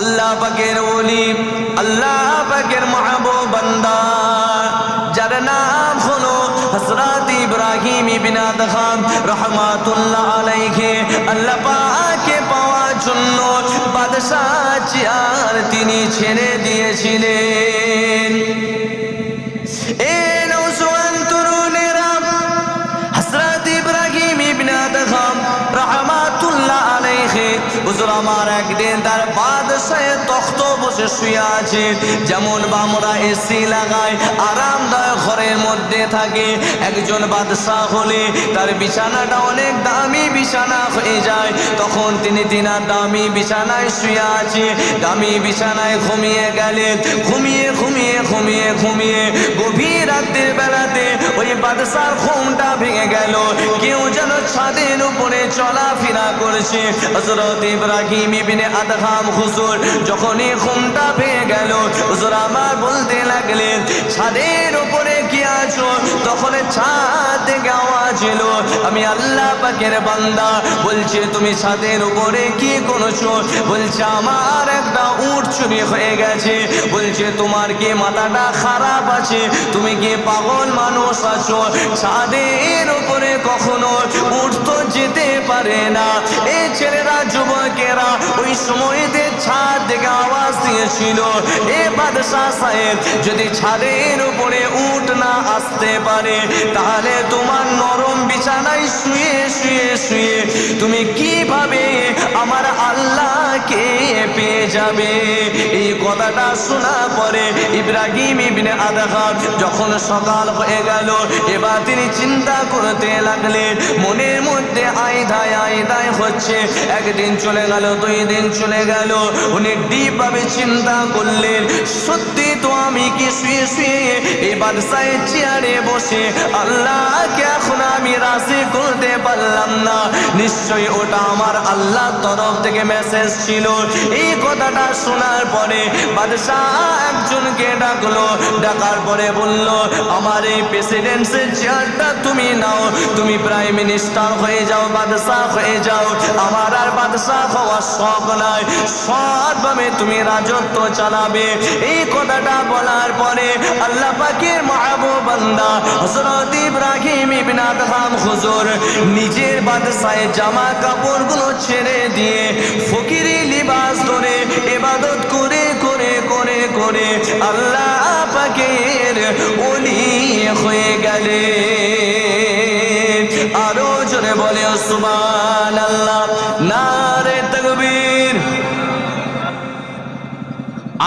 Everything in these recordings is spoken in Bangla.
আল্লাহ পাকের ওলি, আল্লাহ পাকের মাহবুব বান্দা, যার নাম হলো হযরত ইব্রাহিম ইবনে আদহাম রাহমাতুল্লাহ আলাইহি। আল্লাহ পাককে পাওয়ার জন্য বাদশাহ চেয়ার তিনি ছেড়ে দিয়েছিলেন। এ নওজোয়ান তরুণেরা, হযরত ইব্রাহিম ইবনে আদহাম রাহমাতুল্লাহ আলাইহি হুজুর আমার একদিন তার বাদশাহের তখ্ত বসে শুয়ে আছে। যেমন আমরা এসি লাগাই, আরামদায়ক ঘরের মধ্যে থাকে, একজন বাদশাহ হলে তার বিছানাটা অনেক দামি বিছানা হয়ে যায়। তখন তিনি তিনার দামি বিছানায় শুয়ে আছে। দামি বিছানায় ঘুমিয়ে গেলেন। ঘুমিয়ে ঘুমিয়ে ঘুমিয়ে ঘুমিয়ে গভীর রাতের বেলাতে ওই বাদশার ঘুমটা ভেঙে গেল। কেউ যেন ছাদের উপরে চলাফেরা করছে। হযরত ইব্রাহিম ইবনে আদহাম হুজুর যখনই ঘুমটা ভেঙে গেল, হুজুর আমার বলতে লাগলেন, ছাদের উপরে কি আছো? তখন ছাদ থেকে আওয়াজ এলো, আমি আল্লাহ পাকের বান্দা। বলছে, তুমি ছাদের উপরে কি করছো? বলছে, আমার একটা উট চুরি হয়ে গেছে। বলছে, তোমার কি মাথাটা খারাপ আছে? তুমি কি পাগল মানুষ আছো? ছাদের উপরে কখনো উট তো যেতে পারে না। এই ছেলেরা, যুবকেরা ওই সময়তে ছাদ থেকে আওয়াজ দিয়েছিল, এ বাদশাহ সাহেব, যদি ছাদের উপরে উট না আসতে পারে, তাহলে তোমার নরম বিছানায় শুয়ে শুয়ে শুয়ে তুমি কিভাবে আমার আল্লাহকে পেয়ে যাবে? এই কথাটা শোনার পরে ইব্রাহিম ইবনে আদহাম যখন সকাল হয়ে গেল, এবার তিনি চিন্তা করতে লাগলেন। মনের মধ্যে আইধায় আইধায় হচ্ছে। একদিন চলে গেল, 2 দিন চলে গেল। উনি ডিপভাবে চিন্তা করলেন, সত্যি তো আমি কি শুয়ে শুয়ে এই বাদশাহের চেয়ারে বসে আল্লাহকে এখন আমি রাজি করতে পারলাম না। নিশ্চয়ই ওটা আমার আল্লাহর তরফ থেকে মেসেজ ছিল। এই কথাটা শোনার পরে বাদশাহ একজনকে ডাকলো। ডাকার পরে বলল, আমার এই প্রেসিডেন্সির চেয়ারটা তুমি নাও, তুমি প্রাইম মিনিস্টার হয়ে যাও, বাদশাহ হয়ে যাও। আমার আর বাদশাহ হওয়ার শখ নাই, সৎভাবে তুমি রাজত্ব চালাবে। এই কথাটা বলার পরে আল্লাহ পাকের মাহবুব বান্দা হযরত ইব্রাহিম ইবনে আদহাম হুজুর নিজের বাদশাহের জামা কাপড়গুলো ছেড়ে দিয়ে ফকিরি লিবাস ধরে ইবাদত করে করে করে করে আল্লাহ পাকের ওলি হয়ে গেলেন। আরো জোরে বলে সুবহানাল্লাহ, নারে তাকবীর।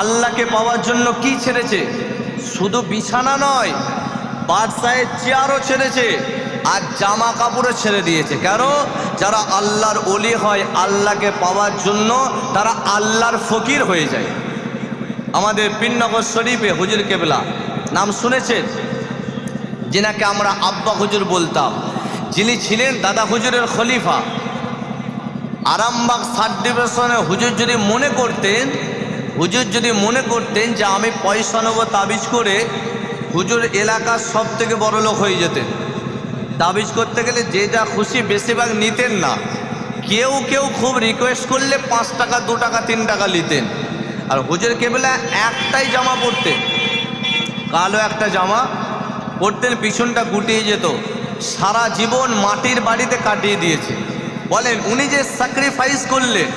আল্লাহকে পাওয়ার জন্য কি ছেড়েছে? শুধু বিছানা নয়, বাদশাহের চেয়ারও ছেড়েছে, আর জামা কাপড়ও ছেড়ে দিয়েছে। কেন? যারা আল্লাহর ওলি হয়, আল্লাহকে পাওয়ার জন্য তারা আল্লাহর ফকির হয়ে যায়। আমাদের পীরনগর শরীফে হুজুর কেবলা নাম শুনেছেন, যিনাকে আমরা আব্বা হুজুর বলতাম, যিনি ছিলেন দাদা হুজুরের খলিফা। আরামবাগ সাব ডিভিশনে হুজুর যদি মনে করতেন যে আমি পয়সা নেবো তাবিজ করে, হুজুর এলাকার সব থেকে বড় লোক হয়ে যেতেন। তাবিজ করতে গেলে যে যা খুশি বেশিরভাগ নিতেন না। কেউ কেউ খুব রিকোয়েস্ট করলে 5 টাকা 2 টাকা 3 টাকা নিতেন। আর হুজুর কেবলা একটাই জামা পরতেন, কালো একটা জামা পরতেন, পিছনটা গুটিয়ে যেত। সারা জীবন মাটির বাড়িতে কাটিয়ে দিয়েছে। বলেন, উনি যে স্যাক্রিফাইস করলেন,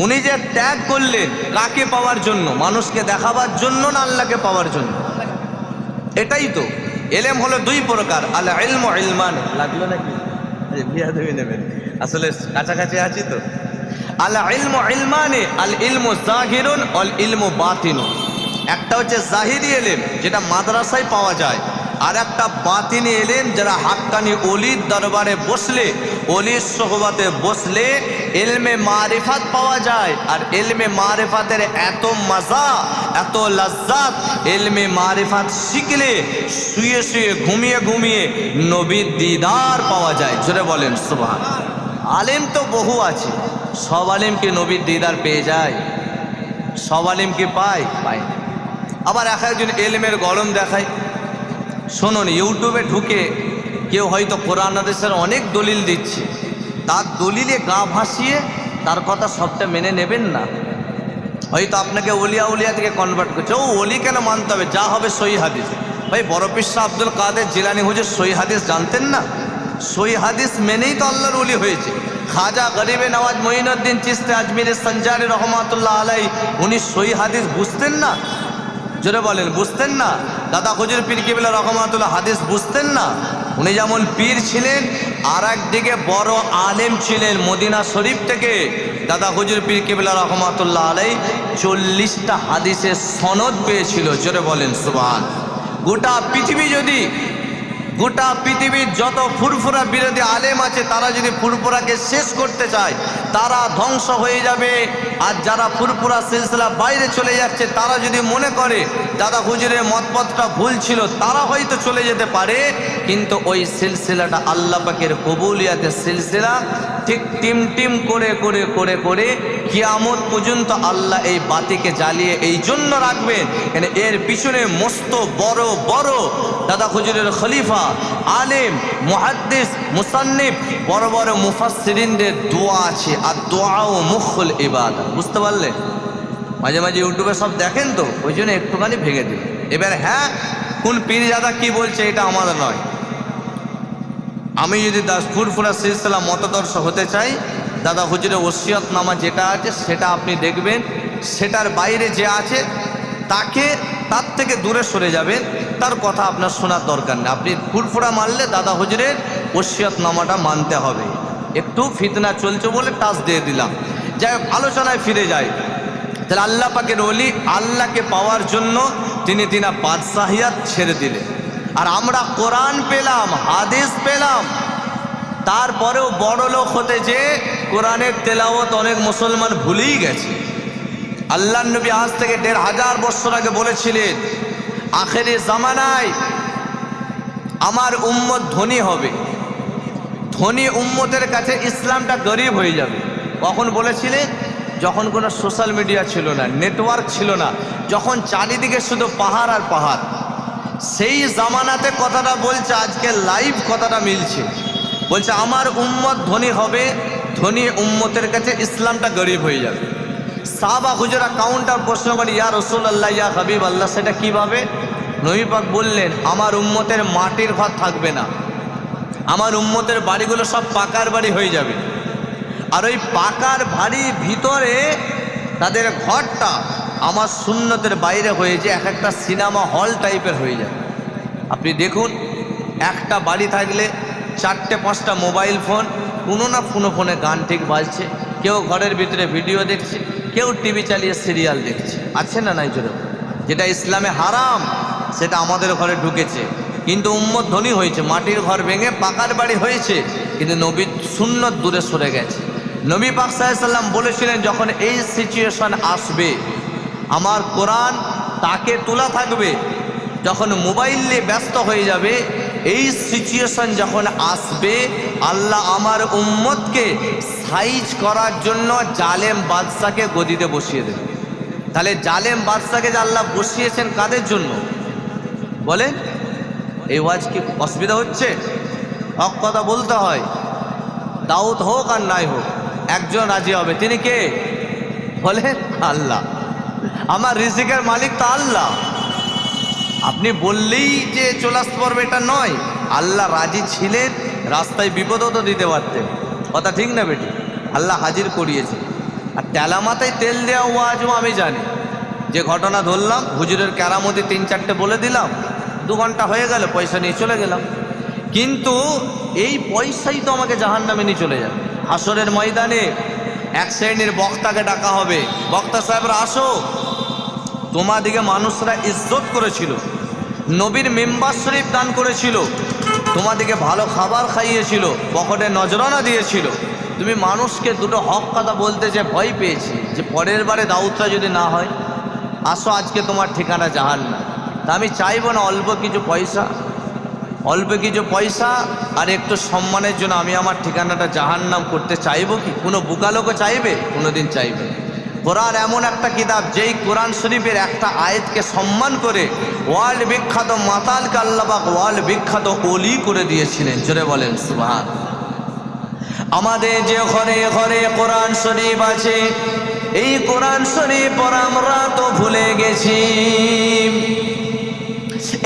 উনি যে ত্যাগ করলেন, কাকে পাওয়ার জন্য? মানুষকে দেখাবার জন্য না আল্লাহকে পাওয়ার জন্য? এটাই তো। এলেম হলো 2 প্রকার, আল ইলমু ইলমান। লাগলো নাকি? বিয়া দেবে নেবেন, আসলে কাছাকাছি আছি তো। আল ইলমু ইলমানে, আল ইলমু জাহিরুন ওয়াল ইলমু বাতিনুন। একটা হচ্ছে জাহিরি এলেম, যেটা মাদ্রাসায় পাওয়া যায়, আর একটা বাতিনি এলেম, যারা হাক্কানি ওলির দরবারে বসলে, ওলির সোহবতে বসলে ইলমে মারিফাত পাওয়া যায়। আর ইলমে মারিফাতের এত মজা, এত লজ্জাত, ইলমে মারিফাত শিখলে শুয়ে শুয়ে ঘুমিয়ে ঘুমিয়ে নবীর দিদার পাওয়া যায়। জোরে বলেন সুবহান। আলেম তো বহু আছে, সব আলেম কি নবীর দিদার পেয়ে যায়? সব আলেম কি পায়? পায় না। আবার একজন ইলমের গরম দেখায়। শুনুন, ইউটিউবে ঢুকে কেউ হয়তো কোরআন হাদিসের অনেক দলিল দিচ্ছে, তার দলিলে গা ভাসিয়ে তার কথা সবটা মেনে নেবেন না। হয়তো আপনাকে ওলিয়া উলিয়া থেকে কনভার্ট করছে, ও ওলি কেন মানতে হবে, যা হবে সহি হাদিস। ভাই বড় পীর শাহ আব্দুল কাদের জিলানী হুজুর সহি হাদিস জানতেন না? সহি হাদিস মেনেই তো আল্লাহর ওলি হয়েছে। খাজা গরিবে নওয়াজ মঈনুদ্দিন চিশতি আজমিরের সঞ্জারি রহমাতুল্লাহ আলাই, উনি সহি হাদিস বুঝতেন না? জোরে বলেন, বুঝতেন না? দাদা হুজুর পীর কেবলা রহমাতুল্লাহ হাদিস বুঝতেন না? উনি যেমন পীর ছিলেন, আর একদিকে বড় আলেম ছিলেন। মদিনা শরীফ থেকে দাদা হুজুর পীর কেবলা রহমাতুল্লাহ আলাই 40টা হাদিসের সনদ পেয়েছিল। জোরে বলেন সুবহান। গোটা পৃথিবীর যত ফুরফুরা বিরোধী আলেম আছে, তারা যদি ফুরফুরাকে শেষ করতে চায়, তারা ধ্বংস হয়ে যাবে। আর যারা ফুরফুরা সিলসিলা বাইরে চলে যাচ্ছে, তারা যদি মনে করে দাদা হুজুরের মতপথটা ভুল ছিল, তারা হয়তো চলে যেতে পারে, কিন্তু ওই সিলসিলাটা আল্লাহ পাকের কবুলিয়াতের সিলসিলা। ঠিক টিম করে করে করে করে কিয়ামত পর্যন্ত আল্লাহ এই বাতিকে জ্বালিয়ে এই জন্য রাখবেন, কেন এর পিছনে মস্ত বড় বড় দাদা হুজুরের খলিফা, আলেম, মুহাদ্দিস, মুসান্নিফ, বড় বড় মুফাসসিরিনদের দোয়া আছে। আর দোয়াও মুখুল ইবাদত। বুঝতে পারলে? মাঝে মাঝে ইউটিউবে সব দেখেন তো, ওই জন্য একটুখানি ভেঙে দিন। এবার হ্যাঁ, কোন পীরজাদা কি বলছে এটা আমাদের নয়। আমি যদি ফুরফুরা সিলসিলা মতদর্শ হতে চাই, দাদা হুজুরের ওসিয়তনামা যেটা আছে সেটা আপনি দেখবেন। সেটার বাইরে যে আছে তার থেকে দূরে সরে যাবেন, তার কথা আপনার শোনার দরকার নেই। আপনি ফুরফুরা মানলে দাদা হুজুরের ওসিয়তনামাটা মানতে হবে। একটু ফিতনা চলছে বলে টাচ দিয়ে দিলাম। যাই হোক, আলোচনায় ফিরে যায়। তাহলে আল্লাহ পাকের ওলি, আল্লাহকে পাওয়ার জন্য তিনি বাদশাহিয়াত ছেড়ে দিলেন। আর আমরা কোরআন পেলাম, হাদিস পেলাম, তারপরেও বড় লোক হতে যে কোরআনের তেলাওয়াত অনেক মুসলমান ভুলেই গেছে। আল্লাহ নবী আজ থেকে 1500 বছর আগে বলেছিলেন, আখেরি জামানায় আমার উম্মত ধনী হবে, ধনী উম্মতের কাছে ইসলামটা গরিব হয়ে যাবে। কখন বলেছিলেন? যখন কোনো সোশ্যাল মিডিয়া ছিল না, নেটওয়ার্ক ছিল না, যখন চারিদিকে শুধু পাহাড় আর পাহাড়। সেই জামানাতে কথাটা বলছে, আজকে লাইভ কথাটা মিলছে। বলছে আমার উম্মত ধনী হবে, ধনী উম্মতের কাছে ইসলামটা গরিব হয়ে যাবে। সাহাবা হুজুরা কাউন্টার প্রশ্ন করে, ইয়া রাসূলুল্লাহ, ইয়া হাবিব আল্লাহ, সেটা কিভাবে? নবী পাক বললেন, আমার উম্মতের মাটির ঘর থাকবে না, আমার উম্মতের বাড়িগুলো সব পাকার বাড়ি হয়ে যাবে। আর ওই পাকার বাড়ির ভিতরে তাদের ঘরটা আমার সুন্নতের বাইরে হয়ে যে এক একটা সিনেমা হল টাইপের হয়ে যায়। আপনি দেখুন, একটা বাড়ি থাকলে 4-5টা মোবাইল ফোন, কোনো না কোনো ফোনে গান ঠিক বাজছে, কেউ ঘরের ভিতরে ভিডিও দেখছে, কেউ টিভি চালিয়ে সিরিয়াল দেখছে। আছে না নাই? জোরে। যেটা ইসলামে হারাম সেটা আমাদের ঘরে ঢুকেছে। কিন্তু উম্মত ধনী হয়েছে, মাটির ঘর ভেঙে পাকার বাড়ি হয়েছে, কিন্তু নবী সুন্নত দূরে সরে গেছে। নবী পাক সাল্লাল্লাহু আলাইহি সাল্লাম বলেছিলেন, যখন এই সিচুয়েশন আসবে, আমার কোরআন তাকে তোলা থাকবে, যখন মোবাইল নিয়ে ব্যস্ত হয়ে যাবে, এই সিচুয়েশন যখন আসবে, আল্লাহ আমার উম্মতকে সাইজ করার জন্য জালেম বাদশাকে গদিতে বসিয়ে দেবে। তাহলে জালেম বাদশাকে যে আল্লাহ বসিয়েছেন কাদের জন্য বলেন? এই ওয়াজ কি অসুবিধা হচ্ছে? হক কথা বলতে হয়। দাউদ হোক আর নাই হোক, একজন রাজি হবে। তিনি কে বলেন? আল্লাহ। আমার রিজিকের মালিক তো আল্লাহ। আপনি বললেই যে চলে আসতে পারবে এটা নয়। আল্লাহ রাজি ছিলেন, রাস্তায় বিপদও তো দিতে পারতেন। কথা ঠিক না বেটি? আল্লাহ হাজির করিয়েছে। আর তেলা মাথায় তেল দেওয়া ওয়াজও আমি জানি। যে ঘটনা ধরলাম, হুজুরের কেরামতি 3-4টে বলে দিলাম, 2 ঘন্টা হয়ে গেল, পয়সা নিয়ে চলে গেলাম। কিন্তু এই পয়সাই তো আমাকে জাহান্নামে নিয়ে চলে যাবে। হাসরের ময়দানে এক শ্রেণীর বক্তাকে ডাকা হবে, বক্তা সাহেবরা আসো, তোমাদিকে মানুষরা ইজ্জত করেছিল, নবীর মেম্বার শরীফ দান করেছিল, তোমাদিকে ভালো খাবার খাইয়েছিল, পকেটে নজরানা দিয়েছিল, তুমি মানুষকে দুটো হক কথা বলতে যে ভয় পেয়েছি যে পরের বারে দাউদটা যদি না হয়, আসো আজকে তোমার ঠিকানা জাহান্নাম। তা আমি চাইবো না অল্প কিছু পয়সা আর একটু সম্মানের জন্য আমি আমার ঠিকানাটা জাহান্নাম করতে চাইবো কি? কোনো বুকা লোকও চাইবে? কোনোদিন চাইবে? কোরআন এমন একটা কিতাব, যেই কোরআন শরীফের একটা আয়াতকে সম্মান করে ওয়ার্ল্ড বিখ্যাত মাতালকে আল্লাহ পাক ওয়ার্ল্ড বিখ্যাত ওলি করে দিয়েছিলেন। জোরে বলেন সুবহান। আমাদের যে ঘরে ঘরে কোরআন শরীফ আছে, এই কোরআন শরীফ পড়া আমরা তো ভুলে গেছি।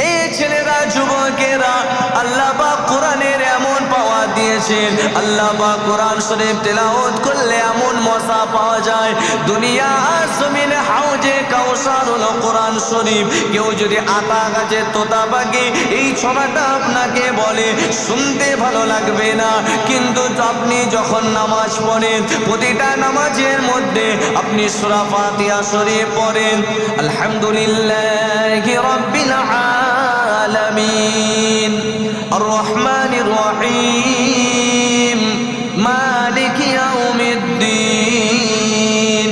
এই ছেলেরা যুবকেরা আল্লাহ পাক কোরআনের এমন পাওয়ার দিয়েছেন, আল্লাহ পাক কোরআন শরীফ তেলাওয়াত করলে এমন মজা পাওয়া যায়। দুনিয়া আর জমিনে হাউজে কাউসার হলো কোরআন শরীফ। কেউ যদি আতা গাছে তোতা পাখি এই ছড়াটা আপনাকে বলে, শুনতে ভালো লাগবে না, কিন্তু আপনি যখন নামাজ পড়েন, প্রতিটা নামাজের মধ্যে আপনি সূরা ফাতিহা শরীফ পড়েন, আলহামদুলিল্লাহি রাব্বিল আলামিন আর রহমানির রহিম মালিকি ইয়াউমিদ্দিন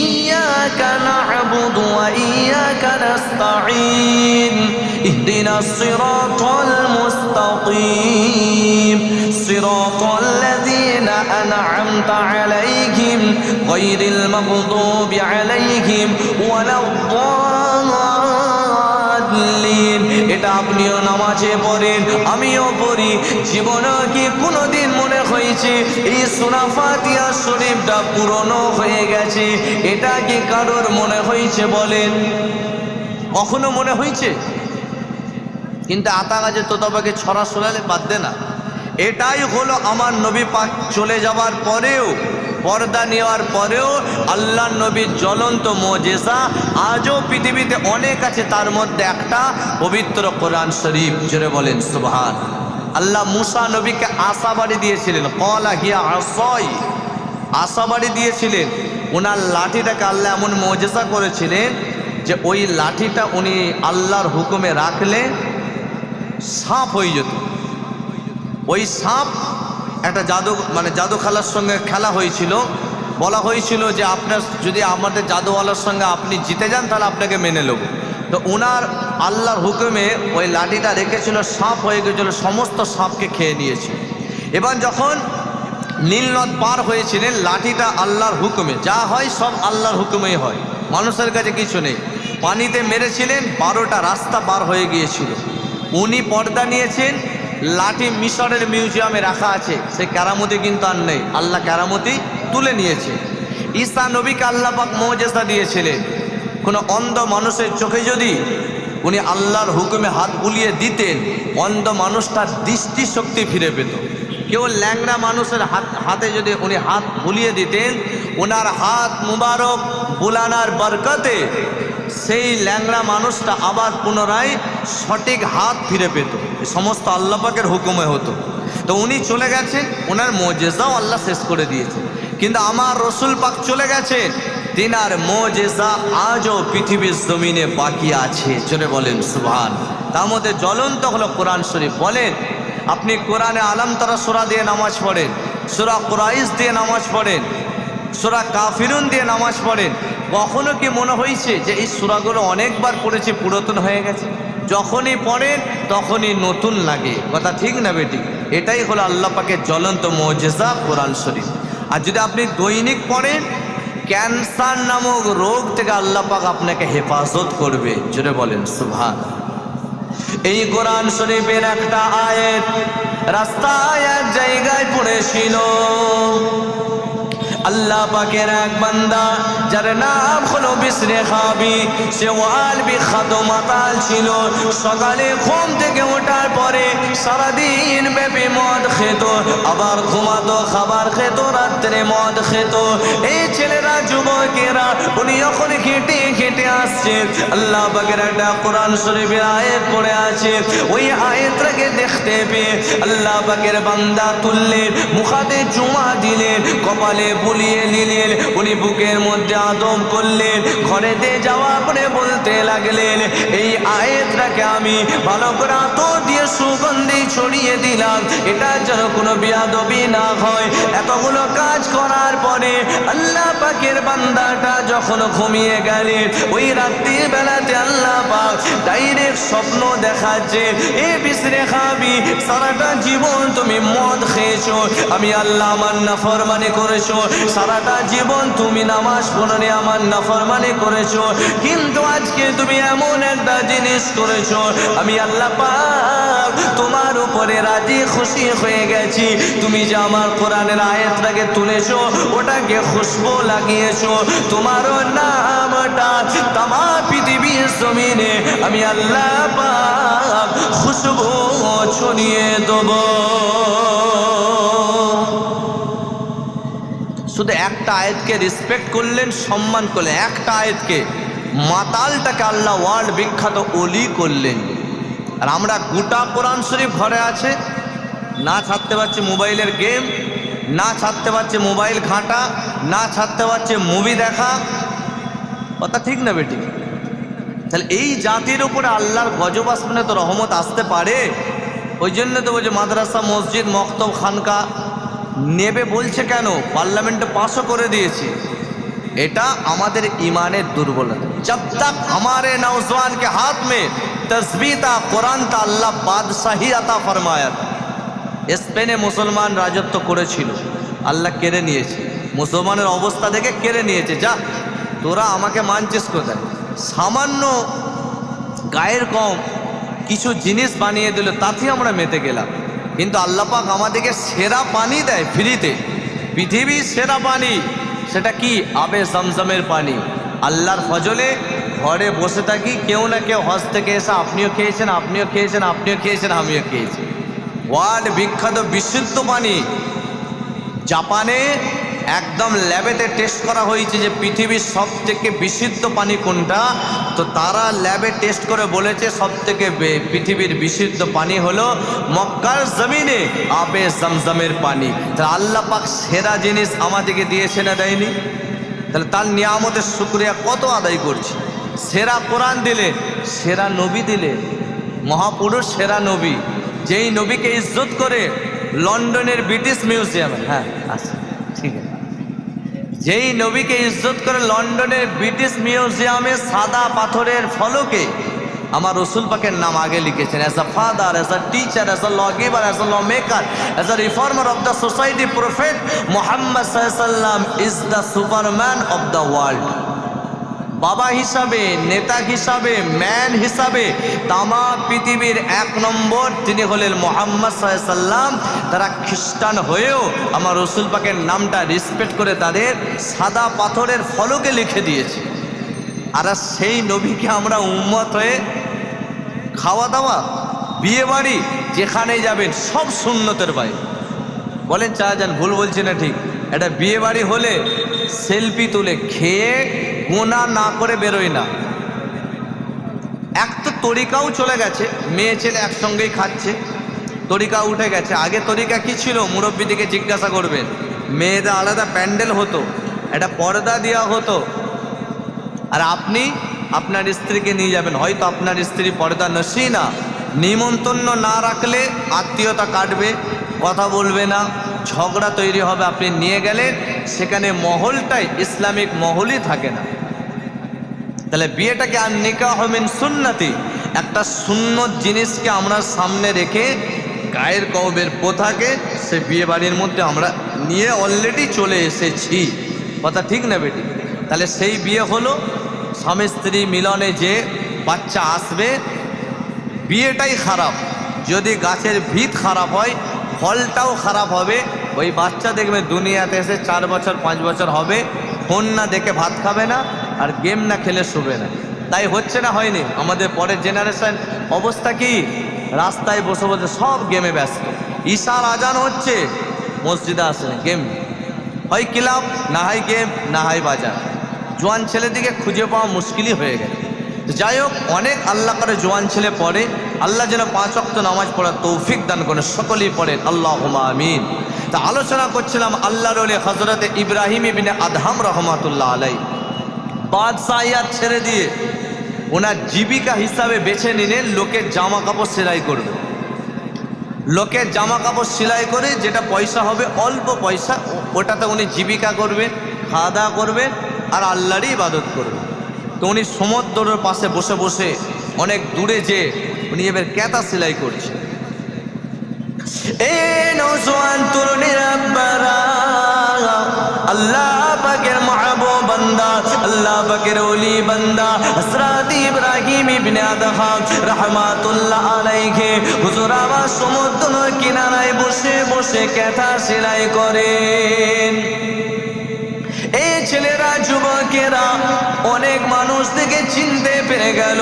ইয়াকা না'বুদু ওয়া ইয়াকা নাস্তাঈন ইহদিনাস সিরাতাল মুস্তাকিম সিরাতাল লাযীনা আন'আমতা আলাইহিম গায়রিল মাগদুবি আলাইহিম ওয়ালাদ-দাল্লিন। এটা আপনিও নামাজে পড়েন, আমিও পড়ি। জীবনে কি কোনোদিন মনে হয়েছে এই সূরা ফাতিহা শরীফটা পুরনো হয়ে গেছে? এটা কি কারোর মনে হয়েছে বলেন? কখনো মনে হয়েছে? কিন্তু আতা গাছে তোতা পাখি ছড়া শোনালে বাদ দে না। এটাই হলো আমার নবী পাক চলে যাওয়ার পরেও, পর্দা নেওয়ার পরেও আল্লাহ নবীর জ্বলন্ত মুজিজা আজও পৃথিবীতে অনেক আছে। তার মধ্যে একটা পবিত্র কোরআন শরীফ। জোরে বলেন সুবহান। আল্লাহ মুসা নবীকে আশাবাড়ি দিয়েছিলেন, ক্বালা হিয়া আসাই, আশাবাড়ি দিয়েছিলেন। ওনার লাঠিটাকে আল্লাহ এমন মুজিজা করেছিলেন যে ওই লাঠিটা উনি আল্লাহর হুকুমে রাখলে সাপ হয়ে যেত। ওই সাপ একটা জাদু খেলার সঙ্গে খেলা হয়েছিল। বলা হয়েছিল যে আপনার যদি আমাদের জাদুওয়ালার সঙ্গে আপনি জিতে যান তাহলে আপনাকে মেনে নেব। তো ওনার আল্লাহর হুকুমে ওই লাঠিটা রেখেছিল, সাপ হয়ে গেছিল, সমস্ত সাপকে খেয়ে নিয়েছে। এবার যখন নীল নদ পার হয়েছিলেন, লাঠিটা আল্লাহর হুকুমে, যা হয় সব আল্লাহর হুকুমেই হয়, মানুষের কাছে কিছু নেই। পানিতে মেরেছিলেন, 12টা রাস্তা পার হয়ে গিয়েছিল। উনি পর্দা নিয়েছেন, লাঠি মিশরের মিউজিয়ামে রাখা আছে, সে কেরামতি কিন্তু আর নেই, আল্লাহ কেরামতি তুলে নিয়েছে। ঈসা নবীকে আল্লাহ পাক মুজিজা দিয়েছিলেন। কোনো অন্ধ মানুষের চোখে যদি উনি আল্লাহর হুকুমে হাত বুলিয়ে দিতেন, অন্ধ মানুষটার দৃষ্টিশক্তি ফিরে পেত। কেউ ল্যাংড়া মানুষের হাতে যদি উনি হাত বুলিয়ে দিতেন, ওনার হাত মুবারক বুলানার বরকতে সেই ল্যাংড়া মানুষটা আবার পুনরায় সঠিক হাত ফিরে পেত। সমস্ত আল্লাহ পাকের হুকুমে হতো। তো উনি চলে গেছেন, ওনার মুজিজাও আল্লাহ শেষ করে দিয়েছে। কিন্তু আমার রসুল পাক চলে গেছেন, তিনার মুজিজা আজও পৃথিবীর জমিনে বাকি আছে। জোরে বলেন সুবহান। তার মধ্যে জ্বলন্ত হলো কোরআন শরীফ। বলেন আপনি কোরআনে আলম তারা সূরা দিয়ে নামাজ পড়েন, সূরা কুরাইশ দিয়ে নামাজ পড়েন, সূরা কাফিরুন দিয়ে নামাজ পড়েন, কখনো কি মনে হয়েছে যে এই সূরাগুলো অনেকবার পড়েছি, পুরাতন হয়ে গেছে? যখনই পড়েন তখনই নতুন লাগে। কথা ঠিক না বেটি? এটাই হলো আল্লাহ পাকের জ্বলন্ত মুজিজা কোরআন শরীফ। আর যদি আপনি দৈনিক পড়েন, ক্যান্সার নামক রোগ থেকে আল্লাহ পাক আপনাকে হেফাজত করবে। জোরে বলেন সুবহান। এই কোরআন শরীফের একটা আয়াত রাস্তায় এক জায়গায় পড়েছিল। আল্লাহ পাকের এক বান্দা যার নাম হলো বিসরে খাবি, সে ওয়াল বিখ্যাত মাতাল ছিল। সকালে ঘুম থেকে ওঠার পরে সারাদিন ব্যাপী মদ খেত, আবার ঘুমাতো, খাবার খেত, রাত্রে মদ খেত। এই ছেলেরা যুবকেরা উনি যখন খেটে খেটে আসছে, আল্লাহ পাকের একটা কোরআন শরীফের আয়াত পড়ে আছে। ওই আয়াতটাকে দেখতে পেয়ে আল্লাহ পাকের বান্দা তুললেন, মুখাতে চুমা দিলেন, কপালে বুলিয়ে নিলেন, উনি বুকের মধ্যে আদম করলেন। ঘরেতে যাওয়া পরে বলতে লাগলেন, এই আয়াতটাকে আমি ভালো করে আতর দিয়ে সুগন্ধি ছড়িয়ে দিলাম, এটা যেন কোনো বিয়াদবি না হয়। এতগুলো কাজ করার পরে আল্লাহ পাকের বান্দাটা যখন ঘুমিয়ে গেলেন, ওই রাত্রির বেলাতে আল্লাহ পাক ডাইরেক্ট স্বপ্ন দেখাচ্ছে, এ বিসরে খাবি, সারাটা জীবন তুমি মদ খেয়েছো, আমি আল্লাহ আমার নাফরমানি করেছো, সারাটা জীবন তুমি নামাজ পড়নি, আমার নাফরমানি করেছো, কিন্তু আজকে তুমি এমন একটা জিনিস করেছো, আমি আল্লাহ পাক তোমার উপরে রাজি খুশি হয়ে গেছি। তুমি যে আমার কোরআনের আয়াতটাকে তুলেছো, ওটাকে খুশবু লাগিয়েছো, তোমারও নামটা তামা পৃথিবীর জমিনে আমি আল্লাহ পাক খুশবু ছড়িয়ে দেব। শুধু একটা আয়াতকে রেসপেক্ট করলেন, সম্মান করলেন, একটা আয়াতকে, মাতালটাকে আল্লাহ ওয়ার্ল্ড বিখ্যাত ওলি করলেন। আর আমরা গোটা কোরআন শরীফ ঘরে আছে, না ছাড়তে পারছি মোবাইলের গেম, না ছাড়তে পারছি মোবাইল ঘাঁটা, না ছাড়তে পারছি মুভি দেখা। কথা ঠিক না বেটি? তাহলে এই জাতির উপরে আল্লাহর গজব আসমানে তো রহমত আসতে পারে। ওই জন্য তো বলছে মাদ্রাসা, মসজিদ, মক্তব, খানকা নেবে বলছে কেন? পার্লামেন্টে পাসও করে দিয়েছে। এটা আমাদের ইমানের দুর্বলতা। जब तक हमारे नौजवान के हाथ में तस्बीह था, कुरान था, अल्लाह बादशाही अता फरमाया था। স্পেনে মুসলমান রাজত্ব করেছিল, আল্লাহ কেড়ে নিয়েছে। মুসলমানের অবস্থা দেখে কেড়ে নিয়েছে। যা তোরা আমাকে মানছিস কোথায়? সামান্য গায়ের কম কিছু জিনিস বানিয়ে দিল, তাতেই আমরা মেতে গেলাম। কিন্তু আল্লাহ পাক আমাদেরকে সেরা পানি দেয় ফ্রিতে, পৃথিবীর সেরা পানি। সেটা কি? আবে জমজমের পানি। আল্লাহর ফজলে ঘরে বসে থাকি, কেউ না কেউ হজ থেকে এসে আপনিও খেয়েছেন, আপনিও খেয়েছেন, আপনিও খেয়েছেন, আমিও খেয়েছি। ওয়ার্ল্ড বিখ্যাত বিশুদ্ধ পানি। জাপানে একদম ল্যাবেতে টেস্ট করা হয়েছে যে পৃথিবীর সব থেকে বিশুদ্ধ পানি কোনটা, তো তারা ল্যাবে টেস্ট করে বলেছে সব থেকে পৃথিবীর বিশুদ্ধ পানি হলো মক্কার জমিনে আবে জমজমের পানি। তাহলে আল্লাহ পাক সেরা জিনিস আমাদেরকে দিয়েছে না দেয়নি? তাহলে তার নিয়ামতের শুকরিয়া কত আদায় করছি। সেরা কোরআন দিলে, সেরা নবী দিলে, মহাপুরুষ সেরা নবী, যেই নবীকে ইজ্জত করে লন্ডনের ব্রিটিশ মিউজিয়ামে, হ্যাঁ আচ্ছা ঠিক আছে, যেই নবীকে ইজ্জত করে লন্ডনের ব্রিটিশ মিউজিয়ামে সাদা পাথরের ফলকে আমার রসুল পাকের নাম আগে লিখেছেন। As a father, as a teacher, as a law giver, as a law maker, as a reformer of the society, prophet Muhammad সাল্লাল্লাহু আলাইহি ওয়াসাল্লাম is the superman of the world. বাবা হিসাবে, নেতা হিসাবে, ম্যান হিসাবে তামা পৃথিবীর এক নম্বর তিনি হলেন মুহাম্মদ সাল্লাল্লাহু আলাইহি ওয়াসাল্লাম। তারা খ্রিস্টান হয়েও আমার রসুল পাকের নামটা রেসপেক্ট করে তাদের সাদা পাথরের ফলকে লিখে দিয়েছে। আর সেই নবীকে আমরা উম্মত হয়ে খাওয়া দাওয়া, বিয়ে বাড়ি যেখানে যাবেন সব সুন্নতের বাইরে। বলেন চা যান, ভুল বলছি না ঠিক? এটা বিয়ে বাড়ি হলে সেলফি তুলে খেয়ে গোনা না করে বেরোয় না। এক তো তরিকাও চলে গেছে, মেয়ে ছেলে একসঙ্গেই খাচ্ছে, তরিকা উঠে গেছে। আগে তরিকা কি ছিল? মুরব্বীদিকে জিজ্ঞাসা করবেন। মেয়েদের আলাদা প্যান্ডেল হতো, একটা পর্দা দেওয়া হতো, আর আপনি আপনার স্ত্রীকে নিয়ে যাবেন। হয়তো আপনার স্ত্রী পর্দা নসি না, নিমন্ত্রণ না রাখলে আত্মীয়তা কাটবে, কথা বলবে না, ঝগড়া তৈরি হবে। আপনি নিয়ে গেলেন, সেখানে মহলটাই ইসলামিক মহলই থাকে না। তাহলে বিয়েটাকে আর নিকাহ মিন সুন্নতি, একটা সুন্নত জিনিসকে আমরা সামনে রেখে গায়ের কওমের প্রথাকে সে বিয়ে বাড়ির মধ্যে আমরা নিয়ে অলরেডি চলে এসেছি। কথা ঠিক না বেটি? তাহলে সেই বিয়ে হলো স্বামী স্ত্রী মিলনে যে বাচ্চা আসবে, বিয়েটাই খারাপ। যদি গাছের ভিত খারাপ হয়, ফলটাও খারাপ হবে। ওই বাচ্চা দেখবে দুনিয়াতে এসে 4 বছর 5 বছর হবে, ফোন না দেখে ভাত খাবে না, আর গেম না খেলে শুবে না। তাই হচ্ছে না? হয়নি? আমাদের পরের জেনারেশন অবস্থা কি? রাস্তায় বসে বসে সব গেমে ব্যস্ত। ঈশার আজান হচ্ছে, মসজিদে আসে গেম, হয় ক্লাব, না হয় গেম, না হয় বাজার। জোয়ান ছেলেদিকে খুঁজে পাওয়া মুশকিলই হয়ে গেছে। যাই হোক, অনেক আল্লাহ করে জোয়ান ছেলে পড়ে। আল্লাহ যেন 5 ওয়াক্ত নামাজ পড়ার তৌফিক দান করে, সকলেই পড়েন আল্লাহুম্মা আমিন। তা আলোচনা করছিলাম আল্লাহর ওলি হযরত ইব্রাহিম ইবনে আদহাম রাহমাতুল্লাহ আলাইহি। বাদশাহিয়াত ছেড়ে দিয়ে ওনার জীবিকা হিসাবে বেছে নিলেন লোকের জামা কাপড় সেলাই করবে। লোকের জামা কাপড় সেলাই করে যেটা পয়সা হবে, অল্প পয়সা, ওটাতে উনি জীবিকা করবেন, খাওয়া দাওয়া করবেন, আর আল্লাহরই ইবাদত করবেন। তো উনি সমুদ্রের পাশে বসে বসে অনেক দূরে যে উনি এবার ক্যাতা সেলাই করছে। এ নওজোয়ান তরুণীর আব্বারা, আল্লাহ পাকের মাহবুব বান্দা, আল্লাহ পাকের ওলি বান্দা হযরত ইব্রাহিম ইবনে আদহাম রাহমাতুল্লাহ আলাইহি হুজুর আবার সমুদ্রের কিনারায় বসে বসে কাঁথা সেলাই করেন। এই ছেলেরা যুবকেরা অনেক মানুষ থেকে চিনতে পেরে গেল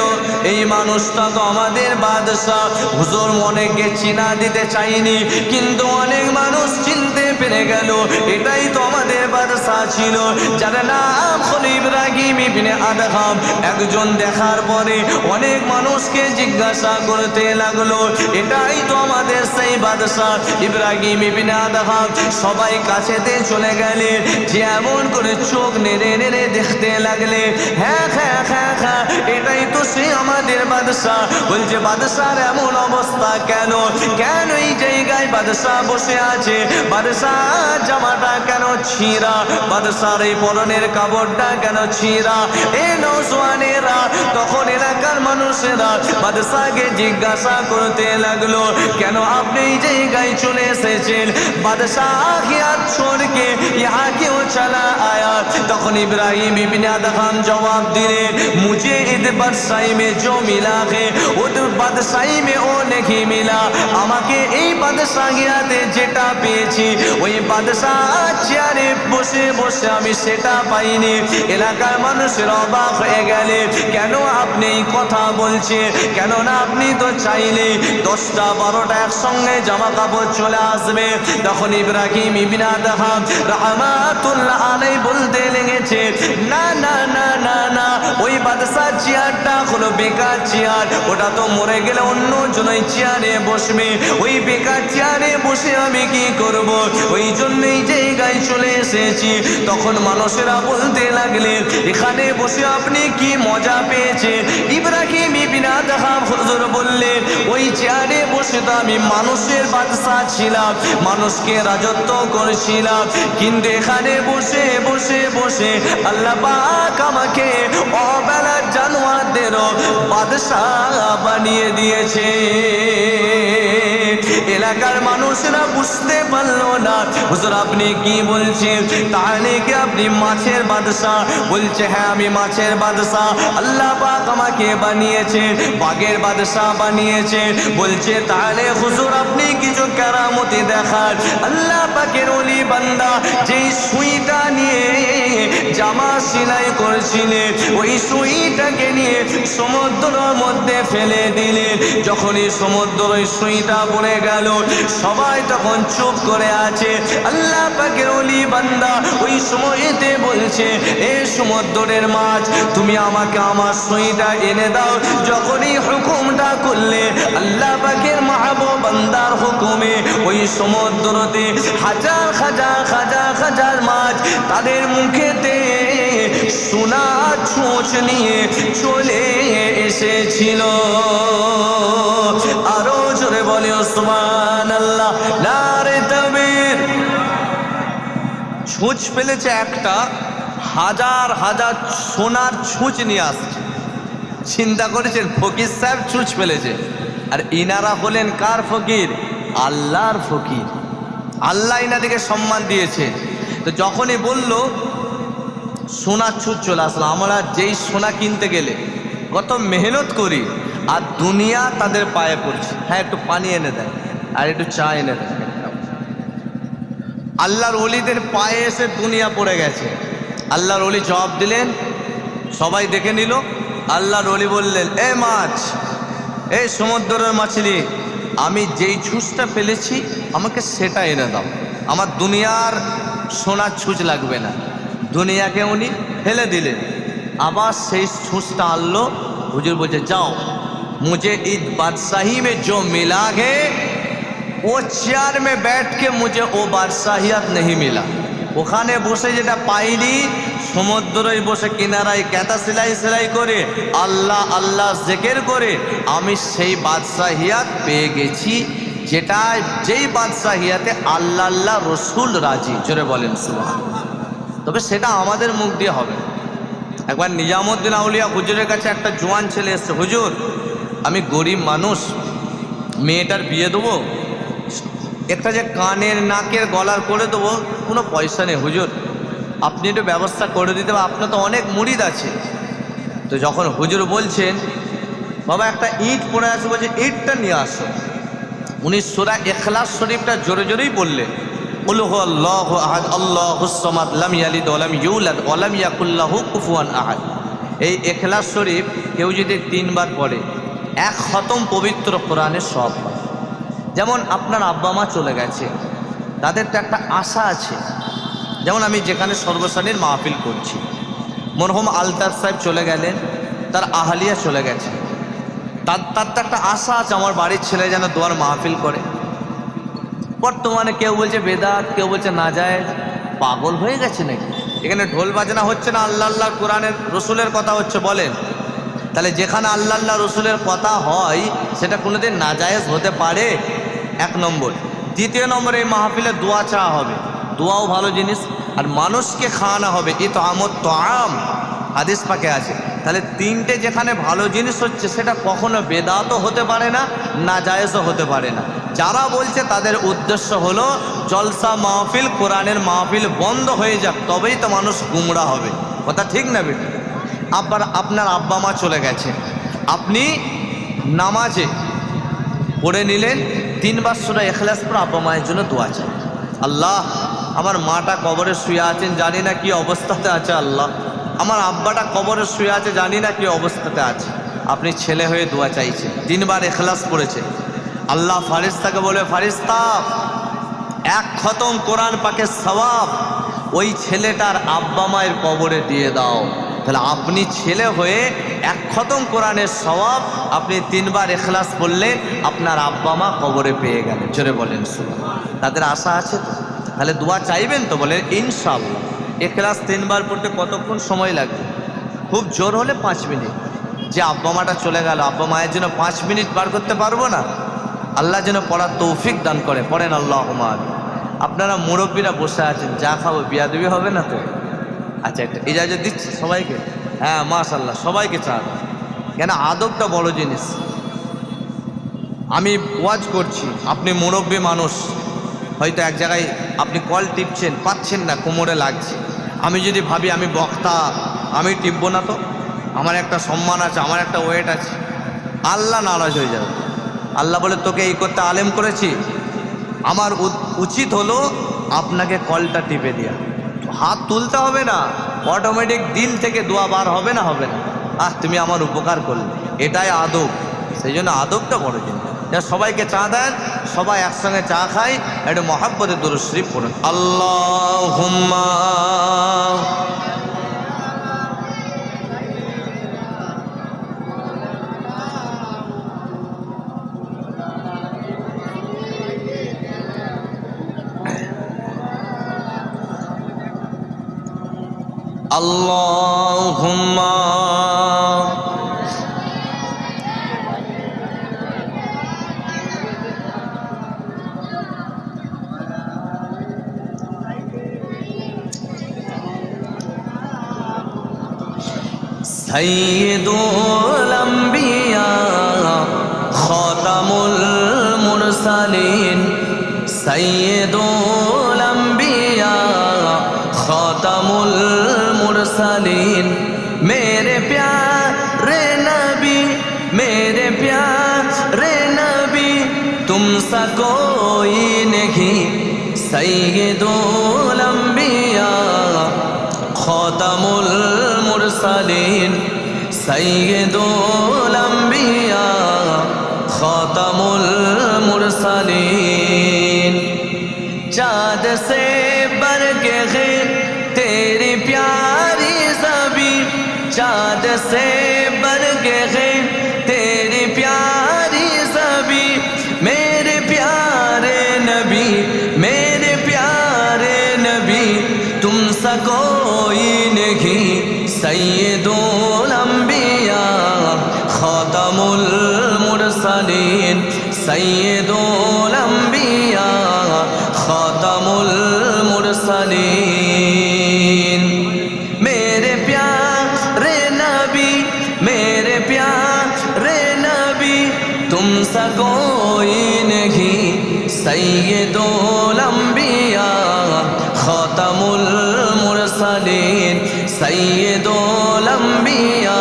এই মানুষটা তো আমাদের বাদশা। হুজুর অনেককে চিনা দিতে চাইনি, কিন্তু অনেক মানুষ চিনতে পেরে গেল এটাই তো আমাদের বাদশা ছিল, যার নাম হলো ইব্রাহিম ইবনে আদহাম। একজন দেখার পরে অনেক মানুষকে জিজ্ঞাসা করতে লাগলো এটাই তো আমাদের সেই বাদশা ইব্রাহিম ইবনে আদহাম। সবাই কাছেতে চলে গেলে যে এমন করে চোখ নেড়ে নেড়ে দেখতে লাগলে, হ্যাঁ হ্যাঁ হ্যাঁ হ্যাঁ এটাই তো সেই আমাদের বাদশা। বলছে বাদশার এমন অবস্থা কেন, কেন এই জায়গায় বাদশা বসে আছে, বাদশাহ জামাটা কেন ছিঁড়া, বাদশার এই পরনের কাপড়টা কেন ছিঁড়া। এই নওজোয়ানেরা তখন এলাকার মানুষেরা বাদশাকে জিজ্ঞাসা করতে লাগলো কেন আপনি এই জায়গায় চলে এসেছেন, বাদশাহ হাত ছোড়কে ইহা কেউ চলা আয়া। তখন ইব্রাহিম ইবনে আদহাম জবাব দিলেন মুঝে ইদ বাদশাही में जो मिला है उद बादशाही में ओ नहीं मिला। আমাকে এই বাদশাহিয়াতে যেটা পেয়েছি ওই বাদশাহ চেয়ারে বসে বসে আমি সেটা পাইনি। এলাকার মানুষের অবাক হয়ে গেলে কেন আপনি এই কথা বলছেন, কেননা আপনি তো চাইলে 10টা 12টা একসঙ্গে জামা কাপড় চলে আসবে। তখন ইব্রাহিম ইবনে আদহাম রাহমাতুল্লাহ আলাইহি বলতে লেগেছে না না না না না, ওই বাদশাহ চেয়ারটা হলো বেকার চেয়ার, ওটা তো মরে গেলে অন্য জনই চেয়ারে বসবে, ওই বেকার চেয়ারে বসে আমি কি করব, ওই জন্যই জায়গায় চলে এসেছি। তখন মানুষেরা বলতে লাগলেন এখানে বসে আপনি কি মজা পেয়েছেন। ইব্রাহিম ইবনে আদহাম হুজুর বললেন ওই চেয়ারে বসে তো আমি মানুষের বাদশা ছিলাম, মানুষকে রাজত্ব করেছিলাম, কিন্তু এখানে বসে বসে বসে আল্লাহ পাক আমাকে অবেলা জানোয়ারদেরও বাদশাহ বানিয়ে দিয়েছে। এলাকার মানুষরা বুঝতে পারলো না হুজুর আপনি কি বলছেন, তাহলে কি আপনি মাছের বাদশাহ? বলছে হ্যাঁ আমি মাছের বাদশাহ, আল্লাহ পাক আমাকে বানিয়েছেন বাঘের বাদশাহ বানিয়েছেন। বলছে তাহলে হুজুর আপনি কিছু কেরামতি দেখান। আল্লাহ পাকের ওলি বান্দা যেই সুইটা নিয়ে জামা সেলাই করেছিলেন ওই সুইটাকে নিয়ে সমুদ্রের মধ্যে ফেলে দিলেন। যখনই সমুদ্র ওই সুইটা পড়ে গেল সবাই তখন চুপ করে আছে। আল্লাহ পাকের ওলি বান্দা ওই সময়তে বলছে এ সমুদ্রের মাছ তুমি আমাকে আমার সুইটা এনে দাও। যখনই হুকুমটা করলে আল্লাহ পাকের মাহবুব বান্দার হুকুমে ওই সমুদ্রতে হাজার হাজার হাজার হাজার মাছ তাদের মুখেতে সোনা ছোঁচ নিয়ে চলে এসেছিল। আরো জোরে বলে সুবহানাল্লাহ, নারে তাকবীর। ছুঁচ ফেলেছে একটা, হাজার হাজার সোনার ছুঁচ নিয়ে আসছে। চিন্তা করেছেন ফকির সাহেব ছুঁচ ফেলেছে, আর ইনারা হলেন কার ফকির? আল্লাহর ফকির। আল্লাহ ইনাদেরকে সম্মান দিয়েছে। তো যখনই বলল সোনার ছুঁচ চলে আসলো, আমরা যেই সোনা কিনতে গেলে কত মেহনত করি আর দুনিয়া তাদের পায়ে পড়ছে, হ্যাঁ একটু পানি এনে দেয় আর একটু চা এনে দেয়। আল্লাহর ওলিদের পায়ে এসে দুনিয়া পড়ে গেছে। আল্লাহর ওলি জবাব দিলেন, সবাই দেখে নিল। আল্লাহর ওলি বললেন এ মাছ, এই সমুদ্রের মাছলি, আমি যেই ছুঁচটা ফেলেছি আমাকে সেটা এনে দাও, আমার দুনিয়ার সোনার ছুঁচ লাগবে না। দুনিয়াকে উনি ফেলে দিলেন, আবার সেই ছুঁচটা আনলো। হুজুর বলছে যাও, मुझे इस बादशाही में जो मिला है वो চেয়ার में बैठ के मुझे वो बादशाहियत नहीं मिला। ওখানে বসে যেটা পাইনি সমুদ্রেই বসে কিনারায় কাঁথা সেলাই করে আল্লাহ আল্লাহ জিকির করে আমি সেই বাদশাহিয়াত পেয়ে গেছি, যেটা যেই বাদশাহিয়াতে আল্লাহ আল্লাহ রসুল রাজি। জোরে বলেন সুবহানাল্লাহ। তবে সেটা আমাদের মুখ দিয়ে হবে। একবার নিজামুদ্দিন আউলিয়া হুজুরের কাছে একটা জোয়ান ছেলে এসছে, হুজুর আমি গরিব মানুষ, মেয়েটার বিয়ে দেবো, একটা যে কানের নাকের গলার করে দেবো, কোনো পয়সা নেই হুজুর, আপনি একটু ব্যবস্থা করে দিতে হবে, আপনার তো অনেক মুরিদ আছে। তো যখন হুজুর বলছেন বাবা একটা ইট পড়ে আছে, বলছে ইটটা নিয়ে আসো, উনি সূরা ইখলাস শরীফটা জোরে জোরেই বললেন, কুল হু আল্লাহু আহাদ আল্লাহুস সামাদ লাম ইয়ালিদ ওয়া লাম ইউলাদ ওয়া লাম ইয়াকুল লাহু কুফুয়ান আহাদ। এই ইখলাস শরীফ কেউ যদি 3 বার পড়ে, 1 খতম পবিত্র কোরআনের সব। যেমন আপনার আব্বা মা চলে গেছে, তাদের তো একটা আশা আছে। যেমন আমি যেখানে সর্বশ্রেণীর মাহফিল করছি, মরহুম আলতাফ সাহেব চলে গেলেন, তার আহলিয়া চলে গেছে, তার তো একটা আশা আছে আমার বাড়ির ছেলে যেন দোয়ার মাহফিল করে। বর্তমানে কেউ বলছে বেদাত, কেউ বলছে নাজায়েজ, পাগল হয়ে গেছে নাকি? এখানে ঢোল বাজনা হচ্ছে না, আল্লাহ আল্লাহ কোরআনের রসুলের কথা হচ্ছে, বলেন। তাহলে যেখানে আল্লাহ আল্লাহ রসুলের কথা হয় সেটা কোনোদিন নাজায়েজ হতে পারে? 1 নম্বর। 2 নম্বরে এই মাহফিলে দোয়া চাওয়া হবে, দোয়াও ভালো জিনিস, আর মানুষকে খাওয়ানো হবে, ইতআমুত তাআম হাদিস পাকে আছে। তাহলে 3টে যেখানে ভালো জিনিস হচ্ছে সেটা কখনো বেদাতও হতে পারে না, নাজায়েজও হতে পারে না। যারা বলছে তাদের উদ্দেশ্য হলো জলসা মাহফিল, কোরআনের মাহফিল বন্ধ হয়ে যাক, তবেই তো মানুষ গুমরা হবে। কথা ঠিক না বেটা? আপনার আব্বা মা চলে গেছে, আপনি নামাজে পড়ে নিলেন 3 বার সূরা ইখলাস পড়ে আব্বা মায়ের জন্য দোয়া চাই, আল্লাহ আমার মাটা কবরে শুয়ে আছেন, জানি না কি অবস্থাতে আছে, আল্লাহ আমার আব্বাটা কবরে শুয়ে আছে, জানি না কি অবস্থাতে আছে। আপনি ছেলে হয়ে দোয়া চাইছেন, 3 বার ইখলাস পড়েছে, আল্লাহ ফারিস্তাকে বলে, ফারিস্তা 1 খতম কোরআন পাকের সওয়াব ওই ছেলেটার আব্বা মায়ের কবরে দিয়ে দাও। তাহলে আপনি ছেলে হয়ে 1 খতম কোরআনের সওয়াব আপনি 3 বার ইখলাস পড়লে আপনার আব্বা মা কবরে পেয়ে গেলেন। জোরে বলেন সুবহানাল্লাহ। তাদের আশা আছে তো? তাহলে দোয়া চাইবেন তো? বলেন ইনশাআল্লাহ। ইখলাস 3 বার পড়তে কতক্ষণ সময় লাগবে? খুব জোর হলে 5 মিনিট। যে আব্বা মাটা চলে গেল, আব্বা মায়ের জন্য 5 মিনিট বার করতে পারবো না? আল্লাহ যেন পড়ার তৌফিক দান করে, পড়েন আল্লাহুম্মা আমিন। আপনারা মুরব্বীরা বসে আছেন, যা খাবো বিয়াদবি হবে না তো? আচ্ছা, একটা ইজাজত দিচ্ছি সবাইকে। হ্যাঁ মাশাআল্লাহ, সবাইকে চা দাও, কেন আদবটা বড় জিনিস। আমি ওয়াজ করছি, আপনি মুরব্বী মানুষ, হয়তো এক জায়গায় আপনি কল টিপছেন, পাচ্ছেন না, কোমরে লাগছে। আমি যদি ভাবি আমি বক্তা, আমি টিপবো না তো? আমার একটা সম্মান আছে, আমার একটা ওয়েট আছে, আল্লাহ নারাজ হয়ে যাবে। আল্লাহ বলে তোকে এই করতে আলেম করেছি, আমার উচিত হলো আপনাকে কলটা টিপে দেওয়া। হাত তুলতে হবে না, অটোমেটিক দিল থেকে দোয়া বার হবে না? হবে না? তুমি আমার উপকার করলে, এটাই আদব। সেই জন্য আদবটা বড় জিনিস। সবাইকে চা দেন, সবাই একসঙ্গে চা খাই, একটু মহাব্বতে দুরূদ শরীফ পড়ুন। আল্লাহুম্মা আল্লাহুম্মা সাইয়্যিদুল আম্বিয়া খাতামুল মুরসালিন, সাইয়্যিদুল আম্বিয়া খাতামুল मुरसलीन, मेरे प्यारे नबी, मेरे प्यारे नबी, तुम सा कोई नहीं, सय्यदुल अंबिया खातमुल मुरसलीन, सय्यदुल अंबिया खातमुल मुरसलीन। चाँद से बढ़ के है तेरी प्यारी ज़बी, चाँद से बढ़ के है तेरी प्यारी ज़बी, मेरे प्यारे नबी, मेरे प्यारे नबी, तुम सा कोई नहीं, सय्यदुल अंबिया खातमुल मुरसलीन, सय्यदुल अंबिया खातमुल मुरसलीन। मेरे प्यारे नबी, मेरे प्यारे नबी, तुम सा कोई नहीं, सय्यदुल अंबिया खातमुल मुरसलीन सय्यदुल अंबिया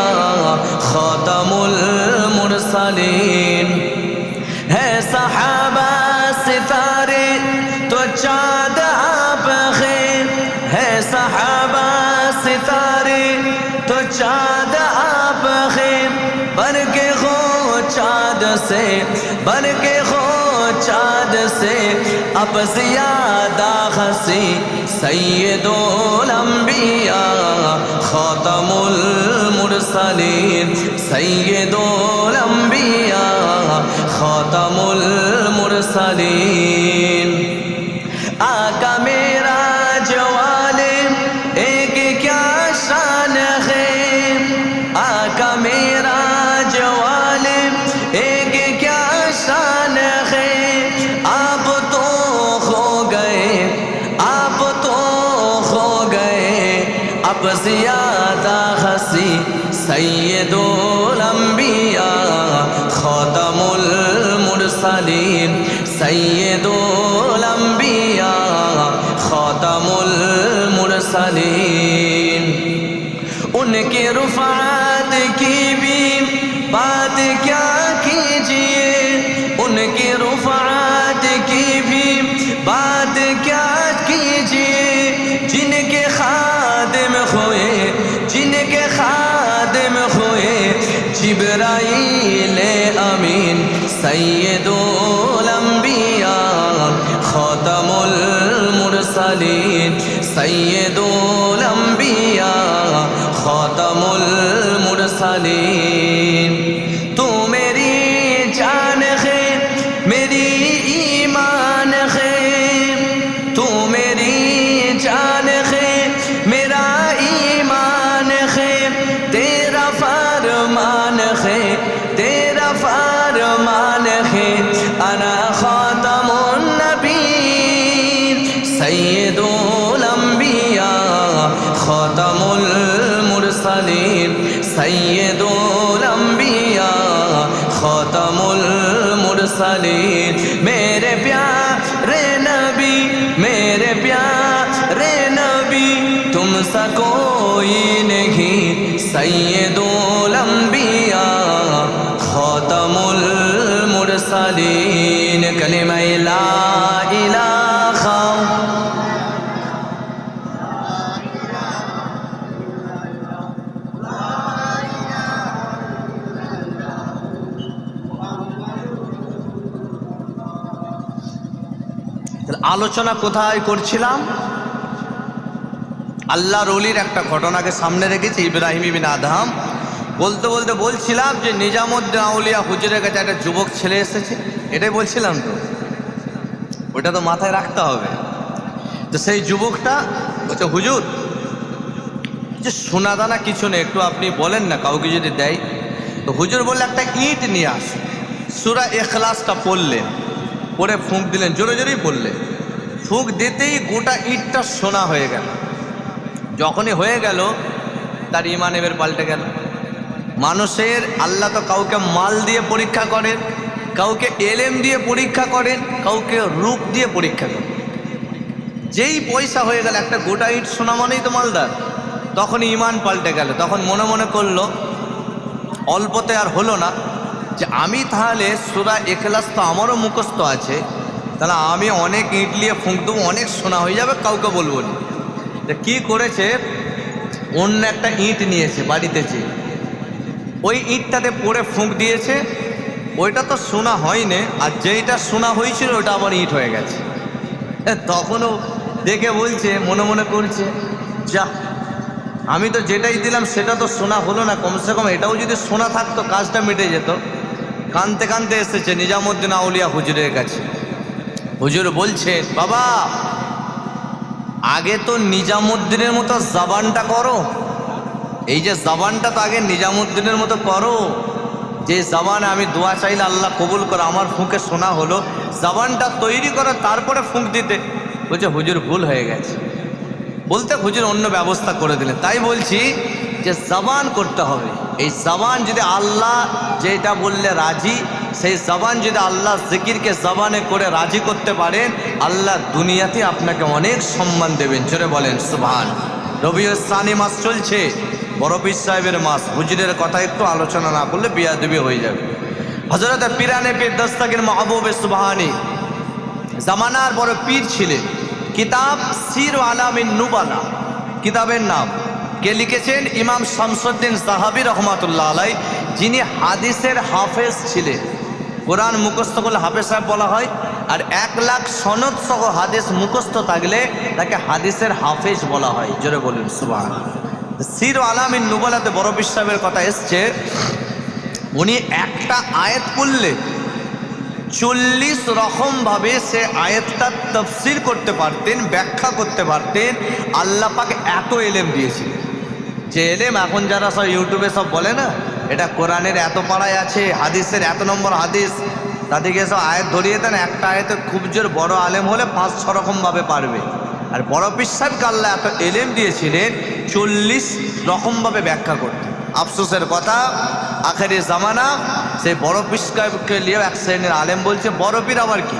खातमुल मुरसलीन है सहाबा सितारे तो चाँद आप है सहाबा सितारे तो चाँद आप बन के हो चाँद से बन के हो चाँद से अब ज़्यादा हंसी सय्यदुल अंबिया खातमुल मुरसलीन सय्यदुल अंबिया खातमुल मुरसलीन आका मेरा जवाले एक क्या शान है आका मेरा जवाले एक क्या शान है आप तो खो गए आप तो खो गए अब ज़्यादा हंसी सय्यदुल अंबिया खातमुल मुरसलीन सय्यदुल अंबिया खातमुल मुरसलीन उनके रुफ़ात की भी बात क्या कीजिए उनके रुफ़ात की भी बात क्या कीजिए जिनके खादिम हुए जिनके खादिम हुए जिब्राईल अमीन सय्यदुल अंबिया खातमुल मुरसलीन सय्यदुल अंबिया खातमुल मुरसलीन तू मेरी जान है मेरी ईमान है तू मेरी जान है मेरा ईमान है तेरा फरमान है तेरा फरमान है अना खातमुन नबीन सय्यदुल अंबिया खातमुल मुरसलीन सय्यदुल अंबिया खातमुल मुरसलीन मेरे प्यारे नबी मेरे प्यारे नबी तुमसा कोई नहीं सय्यदुल अंबिया खातमुल मुरसलीन कलिमा ला इलाहा আলোচনা কোথায় করছিলাম আল্লাহর ওলির একটা ঘটনাকে সামনে রেখেছি ইব্রাহিম ইবনে আদহাম বলতে বলতে বলছিলাম যে নিজামুদ্দিন আউলিয়া হুজুরের কাছে একটা যুবক ছেলে এসেছে এটাই বলছিলাম তো ওটা তো মাথায় রাখতে হবে তো সেই যুবকটা বলছে হুজুর যে সোনা দানা কিছু নেই একটু আপনি বলেন না কাউকে যদি দেয় তো হুজুর বললে একটা ইট নিয়ে আস সূরা ইখলাসটা পড়লেন পরে ফুঁক দিলেন জোরে জোরেই পড়লেন ফুঁক দিতেই গোটা ইটটা সোনা হয়ে গেল যখনই হয়ে গেল তার ঈমান এবার পাল্টে গেল মানুষের আল্লাহ তো কাউকে মাল দিয়ে পরীক্ষা করেন কাউকে এলেম দিয়ে পরীক্ষা করেন কাউকে রূপ দিয়ে পরীক্ষা করেন যেই পয়সা হয়ে গেল একটা গোটা ইট সোনা মানেই তো মালদার তখন ঈমান পাল্টে গেল তখন মনে মনে করলো অল্পতে আর হলো না যে আমি তাহলে সূরা ইখলাস তো আমারও মুখস্থ আছে তাহলে আমি অনেক ইট নিয়ে ফুঁক দেবো অনেক সোনা হয়ে যাবে কাউকে বলবো না কি করেছে অন্য একটা ইট নিয়েছে বাড়িতে চেয়ে ওই ইটটাতে পড়ে ফুঁক দিয়েছে ওইটা তো সোনা হয়নি আর যেইটা সোনা হয়েছিল ওটা আবার ইট হয়ে গেছে তখনও দেখে বলছে মনে মনে করছে যা আমি তো যেটাই দিলাম সেটা তো সোনা হলো না কমসে কম এটাও যদি সোনা থাকতো কাজটা মিটে যেত কাঁদতে কাঁদতে এসেছে নিজামুদ্দিন আউলিয়া হুজুরের কাছে হুজুর বলছে বাবা আগে তো নিজামুদ্দিনের মতো জবানটা করো এই যে জবানটা তো আগে নিজামুদ্দিনের মতো করো যে জবানে আমি দোয়া চাইলে আল্লাহ কবুল করে আমার ফুঁকে শোনা হলো জবানটা তৈরি করে তারপরে ফুঁক দিতে বলছে হুজুর ভুল হয়ে গেছে বলতে হুজুর অন্য ব্যবস্থা করে দিলেন তাই বলছি যে জবান করতে হবে এই জবান যদি আল্লাহ যেটা বললে রাজি সেই জবান যদি আল্লাহ জিকিরকে জবানে করে রাজি করতে পারেন, আল্লাহ দুনিয়াতে আপনাকে অনেক সম্মান দেবেন। জোরে বলেন সুবহান। রবিউল সানি মাস চলছে, বড় পীর সাহেবের মাস। হুজুরের কথা একটু আলোচনা না করলে বিয়াদবি হয়ে যাবে। হযরত পীরানে পীর দস্তগীর মাহবুবে সুবহানি জামানার বড় পীর ছিলেন। কিতাব সির আলামিন নুবালা কিতাবের নাম কে লিখেছেন? ইমাম শামসুদ্দিন যাহাবী রহমাতুল্লাহ আলাই, যিনি হাদিসের হাফেজ ছিলেন। কোরআন মুখস্থ করলে হাফেজ সাহেব বলা হয়, আর 1 লাখ সনদ সহ হাদিস মুখস্থ থাকলে তাকে হাদিসের হাফেজ বলা হয়। জোরে বলুন সুবহানাল্লাহ। সির আলামিন নুবালাতে বড় পীর সাহেবের কথা এসছে, উনি একটা আয়াত পড়লে 40 রকমভাবে সে আয়াতটা তাফসীর করতে পারতেন, ব্যাখ্যা করতে পারতেন। আল্লাহ পাক এত ইলম দিয়েছিল, যে ইলম এখন যারা সব ইউটিউবে সব বলে না, এটা কোরআনের এত পাড়ায় আছে, হাদিসের এত নম্বর হাদিস, তাদেরকে সব আয়াত ধরিয়ে দেন। একটা আয়াতে খুব জোর বড় আলেম হলে 5-6 রকমভাবে পারবে। আর বড় পীর সাহেবকে আল্লাহ এত ইলম দিয়েছিলেন, 40 রকমভাবে ব্যাখ্যা করতেন। আফসোসের কথা, আখেরি জামানা সেই বড় পীর সাহেবকে নিয়ে এক শ্রেণীর আলেম বলছে বড় পীর আবার কি,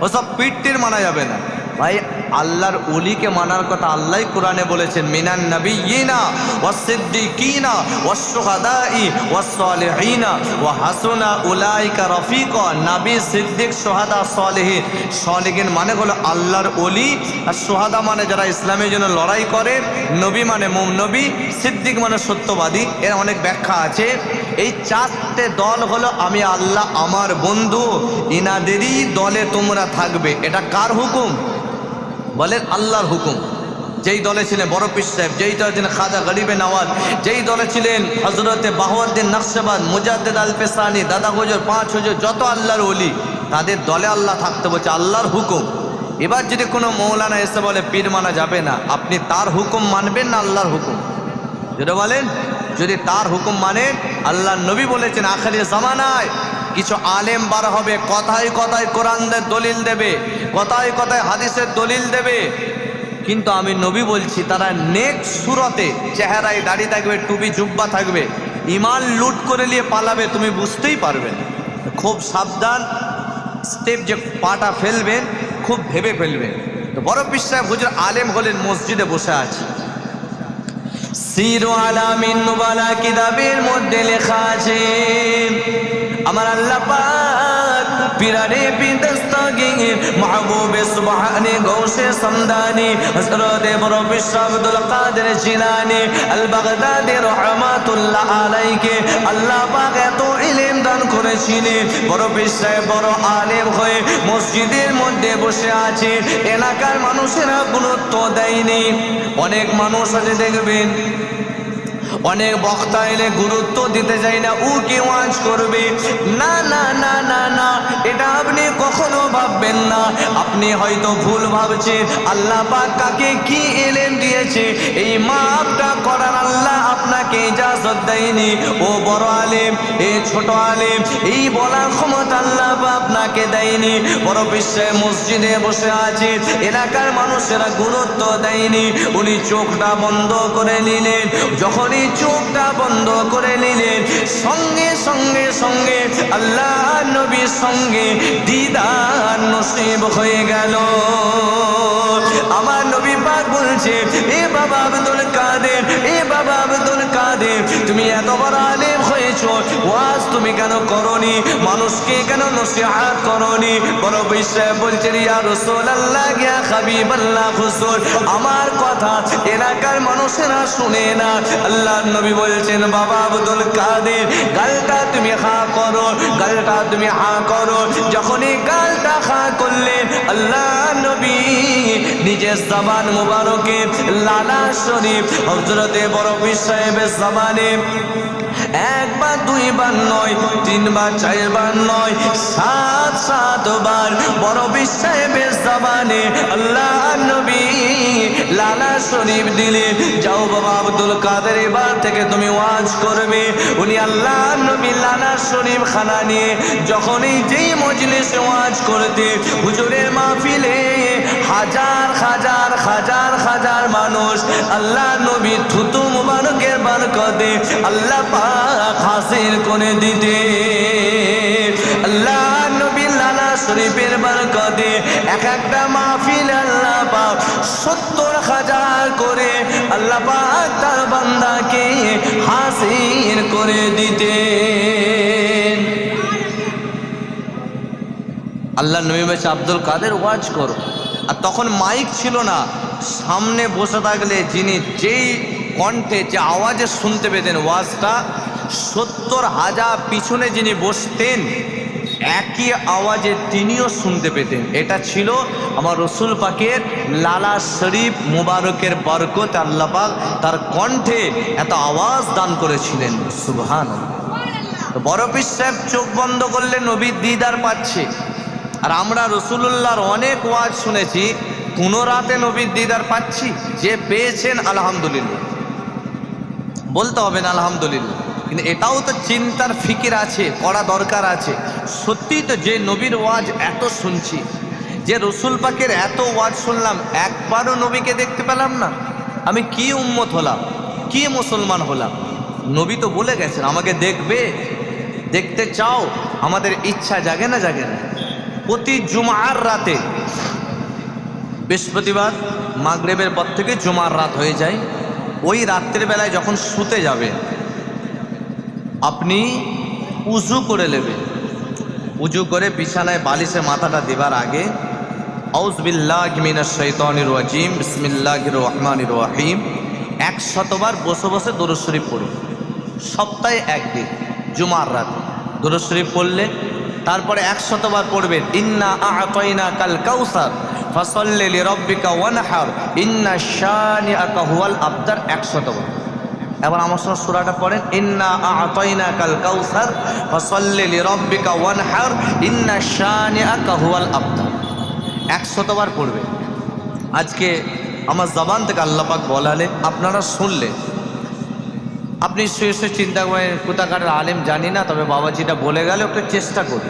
ওসব পীরটির মানা যাবে না। ভাই, আল্লাহর ওলিকে মানার কথা আল্লাহই কোরআনে বলেছেন, মিনান নাবিয়্যিনা ওয়াস সিদ্দিকিনা ওয়াস শুহাদাই ওয়াস সালিহিনা ওয়া হাসুনা উলাইকা রফিকা। নবী, সিদ্দিক, শুহাদা, সালেহিন। সালেহিন মানে হলো আল্লাহর ওলি, আর শুহাদা মানে যারা ইসলামের জন্য লড়াই করে, নবী মানে নবী, সিদ্দিক মানে সত্যবাদী। এর অনেক ব্যাখ্যা আছে। এই 4টে দল হলো আমি আল্লাহ আমার বন্ধু, ইনাদেরই দলে তোমরা থাকবে। এটা কার হুকুম? বলেন আল্লাহর হুকুম। যেই দলে ছিলেন বড় পীর সাহেব, যেই দলে ছিলেন খাজা গরিবে নওয়াজ, যেই দলে ছিলেন হযরতে বাহাউদ্দিন নকশবন্দ, মুজাদ্দিদ আল ফেসানি, দাদা হুজুর, 5 হুজুর, যত আল্লাহর ওলি, তাদের দলে আল্লাহ থাকতে বলছে, আল্লাহর হুকুম। এবার যদি কোনো মৌলানা এসে বলে পীর মানা যাবে না, আপনি তার হুকুম মানবেন না আল্লাহর হুকুম? যেটা বলেন, যদি তার হুকুম মানেন, আল্লাহর নবী বলেছেন আখিরি জামানায় কিছু আলেম বার হবে, কথায় কথায় কোরআনের দলিল দেবে, কথায় কথায় হাদিসের দলিল দেবে, কিন্তু আমি নবী বলছি তারা নেক সুরতে, চেহারায় দাড়ি থাকবে, টুপি জুব্বা থাকবে, ইমান লুট করে নিয়ে পালাবে, তুমি বুঝতেই পারবে না। খুব সাবধান, স্টেপ যে পাটা ফেলবেন খুব ভেবে ফেলবেন। তো বড় পীর সাহেব হুজুর আলেম হলেন, মসজিদে বসে আছে। সির আলামিন নুবালা কিতাবের মধ্যে লেখা আছে, আমার আল্লাহ পাক পীরানে পীর দস্তগীর মাহবুবে সুবহানি গৌসে সামদানি হযরত বড় পীর আব্দুল কাদের জিলানী আল বাগদাদি রহমাতুল্লাহ আলাইহি আল্লাহ পাক এত ইলম দান করেছিলেন। বড় পীর সাহেব বড় আলেম হয়ে মসজিদের মধ্যে বসে আছে, এলাকার মানুষেরা গুরুত্ব দেয়নি। অনেক মানুষ আছে দেখবেন, অনেক বক্তা এলে গুরুত্ব দিতে চাই না, ও কি ওয়াজ করবে, না না না না না, এটা আপনি কখনো ভাববেন না। আপনি হয়তো ভুল ভাবছেন। আল্লাহ পাক কাকে কি ইলম দিয়েছে, এই মাপটা করার আল্লাহ আপনাকে ইজাজত দেয়নি। ও বড় আলেম, এ ছোট আলেম, এই বলার ক্ষমতা আল্লাহ আপনাকে দেয়নি। বড় বিশ্বে মসজিদে বসে আছে, এলাকার মানুষেরা গুরুত্ব দেয়নি। উনি চোখটা বন্ধ করে নিলেন। যখনই চোখটা বন্ধ করে নিলেন, সঙ্গে সঙ্গে সঙ্গে আল্লাহ নবীর সঙ্গে দিদার নসিব হয়ে গেল। আমার নবী পাক বলছে, এ বাবা আব্দুল কাদের, এ বাবা আব্দুল কাদের, তুমি এত বড় আলেম হয়েছো, ওয়াজ তুমি কেন করনি, মানুষকে কেন নসিহত করনি? বড় বিষয় বলছেন, ইয়া রাসূলুল্লাহ, ইয়া হাবিবাল্লাহ হুজুর, আমার কথা এলাকার মানুষেরা শুনে না। আল্লাহর নবী বলছেন, বাবা আব্দুল কাদের, গালটা তুমি হা করো, গালটা তুমি হা করো। যখনই গালটা হা করলেন, আল্লাহ নবী নিজের জবান মুবারকে লালা শরীফ হযরতে বড় পীর সাহেবের জবানে 1 বার 2 বার নয়, 3 বার 4 বার নয়, 7 বার বড় পীর সাহেবের জবানে আল্লাহ নবী লালা শরীফ দিলেন। যাও বাবা আব্দুল কাদের, এবার থেকে তুমি ওয়াজ করবে। উনি আল্লাহ নবী লালা শরীফ খানা নিয়ে যখনই যেই মজলিসে ওয়াজ করতে, হুজুরের মাহফিলে হাজার হাজার হাজার হাজার মানুষ আল্লাহ নবী থুতু মুবারকের বরকতে আল্লাহ পাক হাসিল করে দিতে। শরীফের বরকতে এক একটা মাহফিল আল্লাহ পাক 70,000 করে আল্লাহ পাক তার বান্দাকে হাসিল করে দিতেন। আল্লাহ নবী বলেছে আব্দুল কাদের ওয়াজ করো, আর তখন মাইক ছিল না, সামনে বসে থাকলে যিনি যেই কণ্ঠে যে আওয়াজে শুনতে পেতেন ওয়াজটা, 70,000 পিছনে যিনি বসতেন একই আওয়াজে তিনিও শুনতে পেতেন। এটা ছিল আমার রসুল পাকের লালা শরীফ মুবারকের বরকত। আল্লাহ পাক তার কণ্ঠে এত আওয়াজ দান করেছিলেন। সুবহানাল্লাহ। তো বড় পীর সাহেব চোখ বন্ধ করলে নবীর দিদার পাচ্ছে, আর আমরা রসুলুল্লাহর অনেক ওয়াজ শুনেছি, কোনো রাতে নবীর দিদার পাচ্ছি। যে পেয়েছেন আলহামদুলিল্লাহ, বলতে হবে না আলহামদুলিল্লাহ, কিন্তু এটাও তো চিন্তার ফিকির আছে, করা দরকার আছে। সত্যি তো যে নবীর ওয়াজ এত শুনছি, যে রসুল পাকের এত ওয়াজ শুনলাম, একবারও নবীকে দেখতে পেলাম না, আমি কি উম্মত হলাম, কি মুসলমান হলাম? নবী তো বলে গেছেন আমাকে দেখবে, দেখতে চাও, আমাদের ইচ্ছা জাগে না জাগে না? প্রতি জুমার রাতে, বৃহস্পতিবার মাগরিবের পর থেকে জুমার রাত হয়ে যায়, ওই রাত্রের বেলায় যখন শুতে যাবে আপনি উজু করে নেবেন। উজু করে বিছানায় বালিশে মাথাটা দেবার আগে আউযু বিল্লাহি মিনাশ শাইতানির রাজিম বিসমিল্লাহির রহমানির রহিম 100 বার বসে বসে দরুদ শরীফ পড়ুন। সপ্তাহে একদিন জুমার রাত দরুদ শরীফ পড়লে তারপরে 100 বার পড়বেন ইন্না আ'তাইনাকাল কাউসার ফাসাল্লি লিরাব্বিকা ওয়ানহার ইন্না শানিআকা হুয়াল আবতার। 100 বার। এবার আমার সঙ্গে সূরাটা পড়েন, ইন্না আ'তাইনাকাল কাউসার ফাসাল্লি লিরাব্বিকা ওয়ানহার ইন্না শানিআকা হুয়াল আবতার। 100 বার পড়বে। আজকে আমার জবান থেকে আল্লাহ পাক বলালে আপনারা শুনলে, আপনি শুয়ে শুয়ে চিন্তা করেন কোথাকার আলেম জানি না, তবে বাবাজিটা বলে গেলে একটু চেষ্টা করি।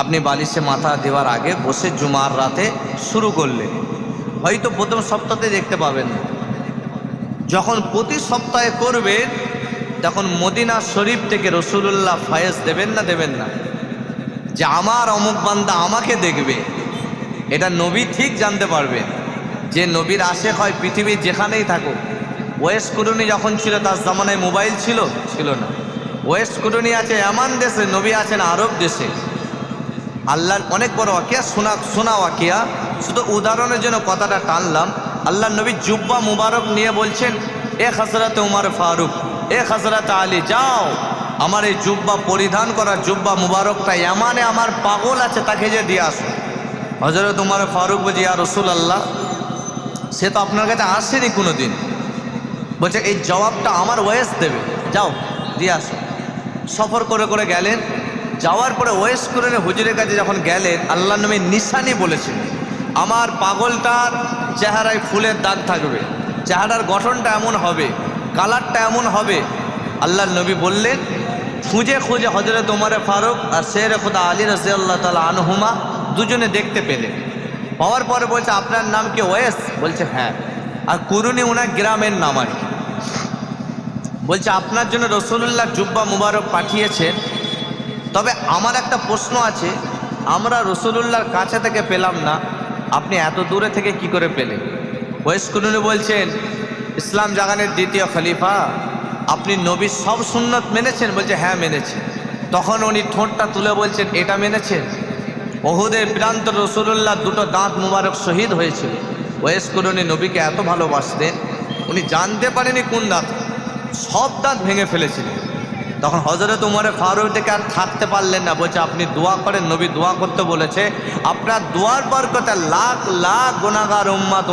আপনি বালিশে মাথা দেওয়ার আগে বসে জুমার রাতে শুরু করলে হয়তো প্রথম সপ্তাহে দেখতে পাবেন না, যখন প্রতি সপ্তাহে করবেন তখন মদিনা শরীফ থেকে রসুলুল্লাহ ফয়েজ দেবেন না দেবেন না, যে আমার অমুক বান্দা আমাকে দেখবে। এটা নবী ঠিক জানতে পারবেন। যে নবীর আশেক হয় পৃথিবীর যেখানেই থাকুক। ওয়েস কুরুনি যখন ছিল তার জামানায় মোবাইল ছিল না। ওয়েস কুরুনি আছে এমন দেশে, নবী আছেন আরব দেশে। আল্লাহর অনেক বড় ওয়াকিয়া, শোনা ওয়াকিয়া, শুধু উদাহরণের জন্য কথাটা টানলাম। আল্লাহ নবী জুব্বা মুবারক নিয়ে বলছেন, এ হযরত উমর ফারুক, এ হযরত আলী, যাও আমার এই জুব্বা পরিধান করা জুব্বা মুবারকটা এমানে আমার পাগল আছে, তাকে যে দিয়ে আসো। হযরত উমর ফারুক বলছে, ইয়া রাসূলুল্লাহ, সে তো আপনার কাছে আসেনি কোনো দিন। বলছে এই জবাবটা আমার ওয়েস দেবে, যাও দিয়ে আসো। সফর করে করে গেলেন। যাওয়ার পরে ওয়েস করে হুজুরের কাছে যখন গেলেন, আল্লাহ নবী নিশানি বলেছেন, আমার পাগলটার চেহারায় ফুলের দাগ থাকবে, চেহারার গঠনটা এমন হবে, কালারটা এমন হবে। আল্লাহ নবী বললেন, খুঁজে খুঁজে হযরত উমর ফারুক আর শের খুদা আলী রাদিয়াল্লাহু তাআলা আনহুমা দুজনে দেখতে পেলেন। পাওয়ার পরে বলছে, আপনার নাম কি ওয়েস? বলছে হ্যাঁ। আর কুরুনি ওনার গ্রামের নাম আর কি। বলছে আপনার জন্য রসুলুল্লাহ জুব্বা মুবারক পাঠিয়েছেন, তবে আমার একটা প্রশ্ন আছে, আমরা রসুলুল্লাহর কাছে থেকে পেলাম না, আপনি এত দূরে থেকে কি করে পেলেন? ওয়েস কুরুনি বলছেন, ইসলাম জাগানের দ্বিতীয় খলিফা, আপনি নবীর সব সুন্নত মেনেছেন? বলছে হ্যাঁ মেনেছি। তখন উনি ঠোঁটটা তুলে বলছেন, এটা মেনেছেন? ওহুদের প্রান্ত রসুলুল্লাহ দুটো দাঁত মুবারক শহীদ হয়েছিল। ওয়েস কুরুনি নবীকে এত ভালোবাসতেন, উনি জানতে পারেনি কোন দাঁত, সব দাঁত ভেঙে ফেলেছিলেন। তখন হযরত উমর ফারুক থেকে আর থাকতে পারলেন না। বলছে আপনি দোয়া করেন, নবী দোয়া করতে বলেছে, আপনার দোয়ার বরকতে লাখ লাখ গুনাহগার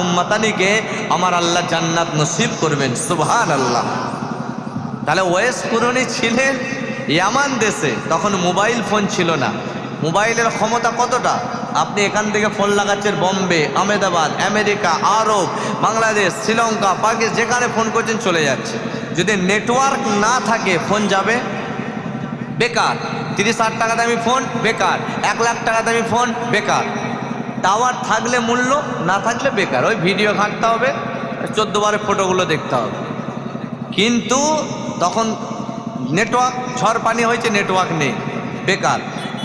উম্মতানিকে আমার আল্লাহ জান্নাত নসিব করবেন। সুবহানাল্লাহ। তাহলে ওয়েস কুরুনি ছিলেন ইয়ামান দেশে, তখন মোবাইল ফোন ছিল না। মোবাইলের ক্ষমতা কতটা, আপনি এখান থেকে ফোন লাগাচ্ছেন বোম্বে, আহমেদাবাদ, আমেরিকা, আরব, বাংলাদেশ, শ্রীলঙ্কা, পাকিস্তান, যেখানে ফোন করছেন চলে যাচ্ছে। যদি নেটওয়ার্ক না থাকে ফোন যাবে বেকার। 30,000 টাকা দামি ফোন বেকার, 1 লাখ টাকা দামি ফোন বেকার। টাওয়ার থাকলে মূল্য, না থাকলে বেকার। ওই ভিডিও ঘাঁটতে হবে, 14 বারের ফটোগুলো দেখতে হবে। কিন্তু তখন নেটওয়ার্ক, ঝড় পানি হয়েছে, নেটওয়ার্ক নেই, বেকার।